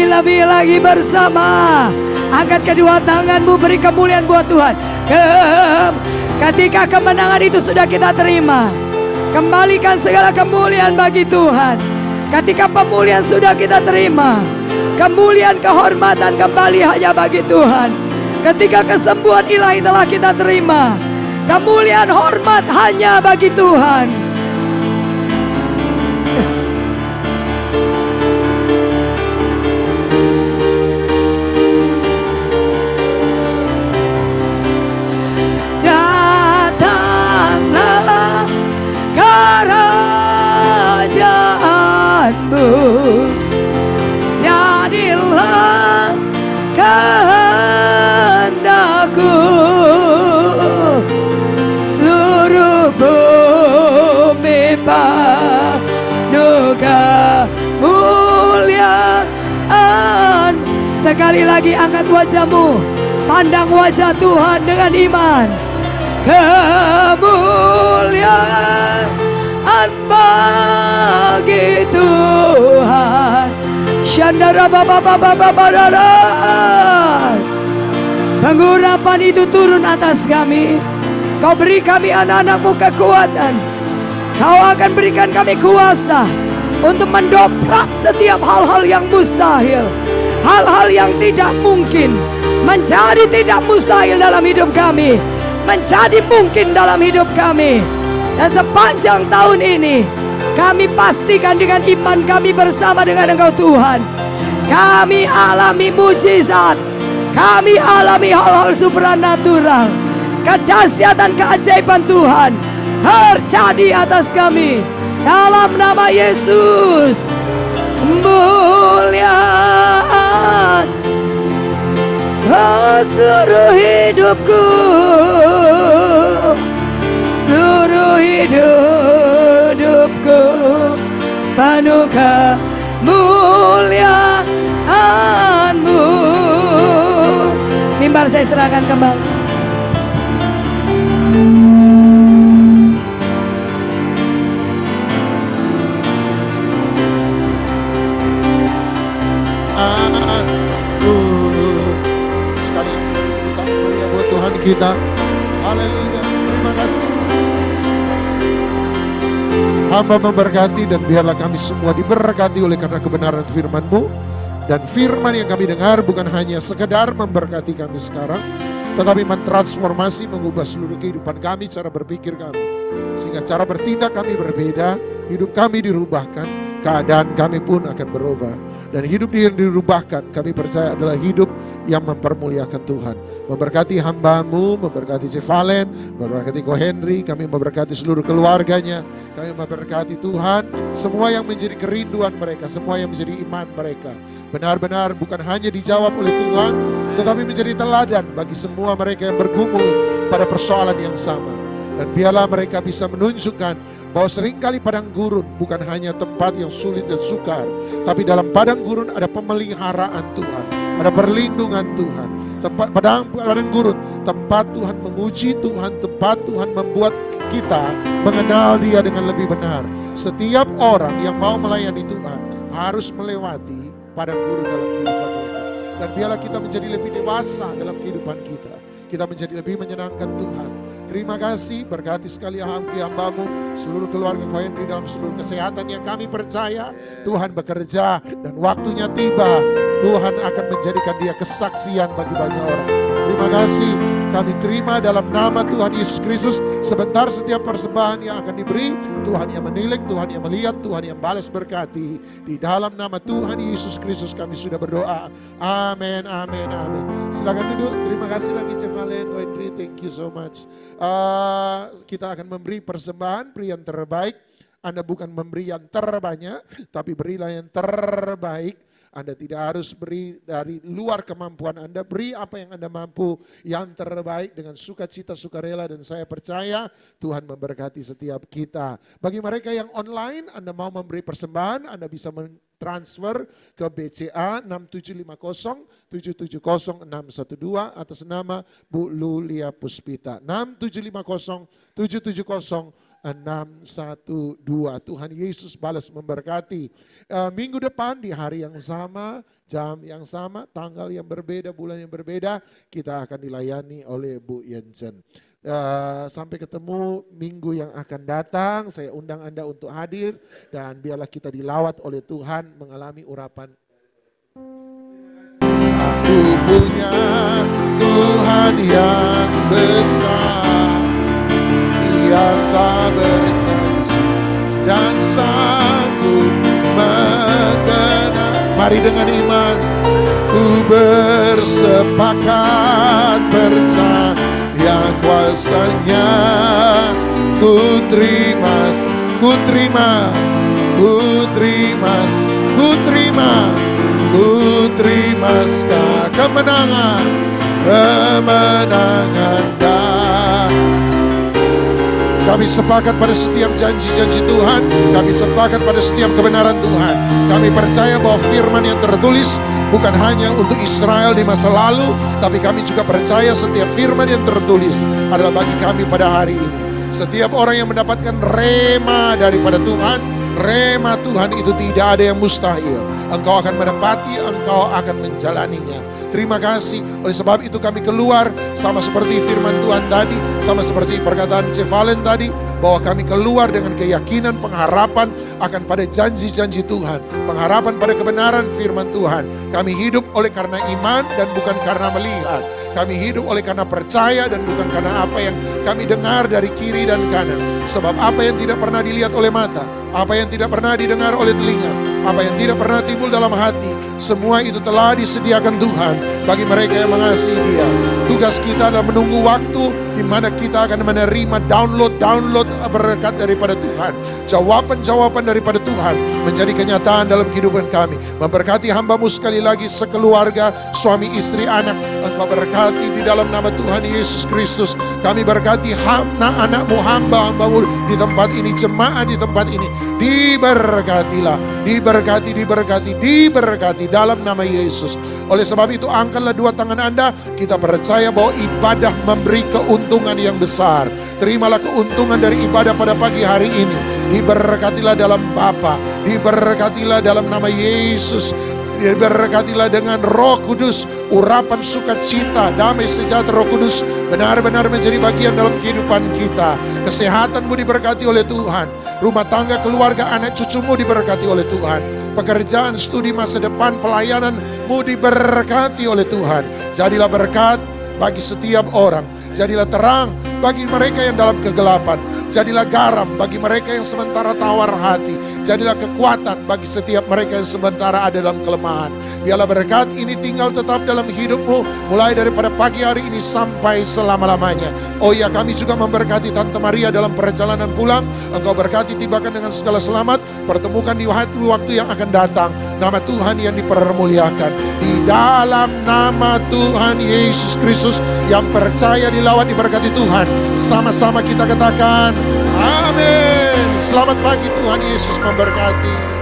Speaker 2: lebih lagi bersama. Angkat kedua tanganmu, beri kemuliaan buat Tuhan. Ketika kemenangan itu sudah kita terima, kembalikan segala kemuliaan bagi Tuhan. Ketika pemulihan sudah kita terima, kemuliaan kehormatan kembali hanya bagi Tuhan. Ketika kesembuhan ilahi telah kita terima, kemuliaan hormat hanya bagi Tuhan. Datanglah kerajaanmu, jadilah kehendakku. Seluruh bumi penuh kemuliaan. Sekali lagi angkat wajahmu, pandang wajah Tuhan dengan iman. Kemuliaan bagi Tuhan. Shandara baba baba baba. Pengurapan itu turun atas kami. Kau beri kami anak-anakmu kekuatan. Kau akan berikan kami kuasa untuk mendobrak setiap hal-hal yang mustahil. hal-hal yang tidak mungkin menjadi tidak mustahil dalam hidup kami, menjadi mungkin dalam hidup kami. Dan sepanjang tahun ini kami pastikan dengan iman kami bersama dengan Engkau Tuhan, kami alami mujizat, kami alami hal-hal supranatural. Kedahsyatan keajaiban Tuhan terjadi atas kami dalam nama Yesus. Muliaan seluruh hidupku, seluruh hidupku penuh kemuliaan-Mu. Mimbar saya serahkan kembali.
Speaker 1: Sekali lagi beri tepuk tangan Maria buat Tuhan kita. Haleluya, terima kasih. Hamba memberkati dan biarlah kami semua diberkati oleh karena kebenaran firman-Mu. Dan firman yang kami dengar bukan hanya sekedar memberkati kami sekarang, tetapi mentransformasi, mengubah seluruh kehidupan kami, cara berpikir kami. Sehingga cara bertindak kami berbeda, hidup kami dirubahkan, keadaan kami pun akan berubah. Dan hidup yang dirubahkan kami percaya adalah hidup yang mempermuliakan Tuhan. Memberkati hamba-Mu, memberkati Valen, memberkati Ko Henry, kami memberkati seluruh keluarganya. Kami memberkati Tuhan, semua yang menjadi kerinduan mereka, semua yang menjadi iman mereka, benar-benar bukan hanya dijawab oleh Tuhan, tetapi menjadi teladan bagi semua mereka yang bergumul pada persoalan yang sama. Dan biarlah mereka bisa menunjukkan bahwa seringkali padang gurun bukan hanya tempat yang sulit dan sukar, tapi dalam padang gurun ada pemeliharaan Tuhan, ada perlindungan Tuhan. Padang gurun, tempat Tuhan menguji Tuhan, tempat Tuhan membuat kita mengenal Dia dengan lebih benar. Setiap orang yang mau melayani Tuhan harus melewati padang gurun dalam kehidupan mereka. Dan biarlah kita menjadi lebih dewasa dalam kehidupan kita. Kita menjadi lebih menyenangkan Tuhan. Terima kasih, berkati sekali hamba-Mu, seluruh keluarga Ko Henry dalam seluruh kesehatan yang kami percaya Tuhan bekerja dan waktunya tiba. Tuhan akan menjadikan dia kesaksian bagi banyak orang. Terima kasih, kami terima dalam nama Tuhan Yesus Kristus. Sebentar setiap persembahan yang akan diberi, Tuhan yang menilik, Tuhan yang melihat, Tuhan yang balas berkati. Di dalam nama Tuhan Yesus Kristus kami sudah berdoa. Amin, amin, amin. Silakan duduk. Terima kasih lagi Valen, Wendy, thank you so much. Kita akan memberi persembahan, beri yang terbaik. Anda bukan memberi yang terbanyak, tapi berilah yang terbaik. Anda tidak harus beri dari luar kemampuan Anda, beri apa yang Anda mampu, yang terbaik dengan sukacita, sukarela, dan saya percaya Tuhan memberkati setiap kita. Bagi mereka yang online, Anda mau memberi persembahan, Anda bisa transfer ke BCA 6750-770-612 atas nama Bu Lulia Puspita. 6750-770-612. Tuhan Yesus balas memberkati. Minggu depan di hari yang sama, jam yang sama, tanggal yang berbeda, bulan yang berbeda, kita akan dilayani oleh Bu Yensen. Sampai ketemu minggu yang akan datang. Saya undang Anda untuk hadir dan biarlah kita dilawat oleh Tuhan mengalami urapan. Aku punya Tuhan yang besar, Dia telah berjanji dan sanggup menggenapi. Mari dengan iman, ku bersepakat percaya kuasanya, ku terima, ku terima, ku terima, ku terima, ku terima kemenangan, kemenangan. Dan kami sepakat pada setiap janji-janji Tuhan, kami sepakat pada setiap kebenaran Tuhan. Kami percaya bahwa firman yang tertulis bukan hanya untuk Israel di masa lalu, tapi kami juga percaya setiap firman yang tertulis adalah bagi kami pada hari ini. Setiap orang yang mendapatkan rema daripada Tuhan, rema Tuhan itu tidak ada yang mustahil. Engkau akan menepati, engkau akan menjalaninya. Terima kasih. Oleh sebab itu kami keluar sama seperti firman Tuhan tadi, sama seperti perkataan Valen tadi. bahwa kami keluar dengan keyakinan, pengharapan akan pada janji-janji Tuhan, pengharapan pada kebenaran firman Tuhan. Kami hidup oleh karena iman dan bukan karena melihat. Kami hidup oleh karena percaya dan bukan karena apa yang kami dengar dari kiri dan kanan. Sebab apa yang tidak pernah dilihat oleh mata, apa yang tidak pernah didengar oleh telinga, apa yang tidak pernah timbul dalam hati, semua itu telah disediakan Tuhan bagi mereka yang mengasihi Dia. Tugas kita adalah menunggu waktu di mana kita akan menerima download berkat daripada Tuhan, jawaban-jawaban daripada Tuhan menjadi kenyataan dalam kehidupan kami. Memberkati hamba-Mu sekali lagi sekeluarga, suami, istri, anak. Engkau berkati di dalam nama Tuhan Yesus Kristus. Kami berkati anak-anak-Mu, hamba-hamba-Mu di tempat ini, jemaat di tempat ini. Diberkatilah, diberkati dalam nama Yesus. Oleh sebab itu angkatlah dua tangan Anda. Kita percaya bahwa ibadah memberi keuntungan yang besar. Terimalah keuntungan dari ibadah pada pagi hari ini. Diberkatilah dalam Bapa, diberkatilah dalam nama Yesus. Diberkatilah dengan Roh Kudus, urapan sukacita, damai sejahtera Roh Kudus benar-benar menjadi bagian dalam kehidupan kita. Kesehatan-Mu diberkati oleh Tuhan. Rumah tangga, keluarga, anak cucu-Mu diberkati oleh Tuhan. Pekerjaan, studi masa depan, pelayanan-Mu diberkati oleh Tuhan. Jadilah berkat bagi setiap orang. Jadilah terang bagi mereka yang dalam kegelapan. Jadilah garam bagi mereka yang sementara tawar hati. Jadilah kekuatan bagi setiap mereka yang sementara ada dalam kelemahan. Biarlah berkat ini tinggal tetap dalam hidup-Mu, mulai daripada pagi hari ini sampai selama-lamanya. Oh ya, kami juga memberkati Tante Maria dalam perjalanan pulang. Engkau berkati, tibakan dengan segala selamat. Pertemukan di waktu yang akan datang. Nama Tuhan yang dipermuliakan. Di dalam nama Tuhan Yesus Kristus yang percaya dilawat diberkati Tuhan. Sama-sama kita katakan amin. Selamat pagi, Tuhan Yesus memberkati.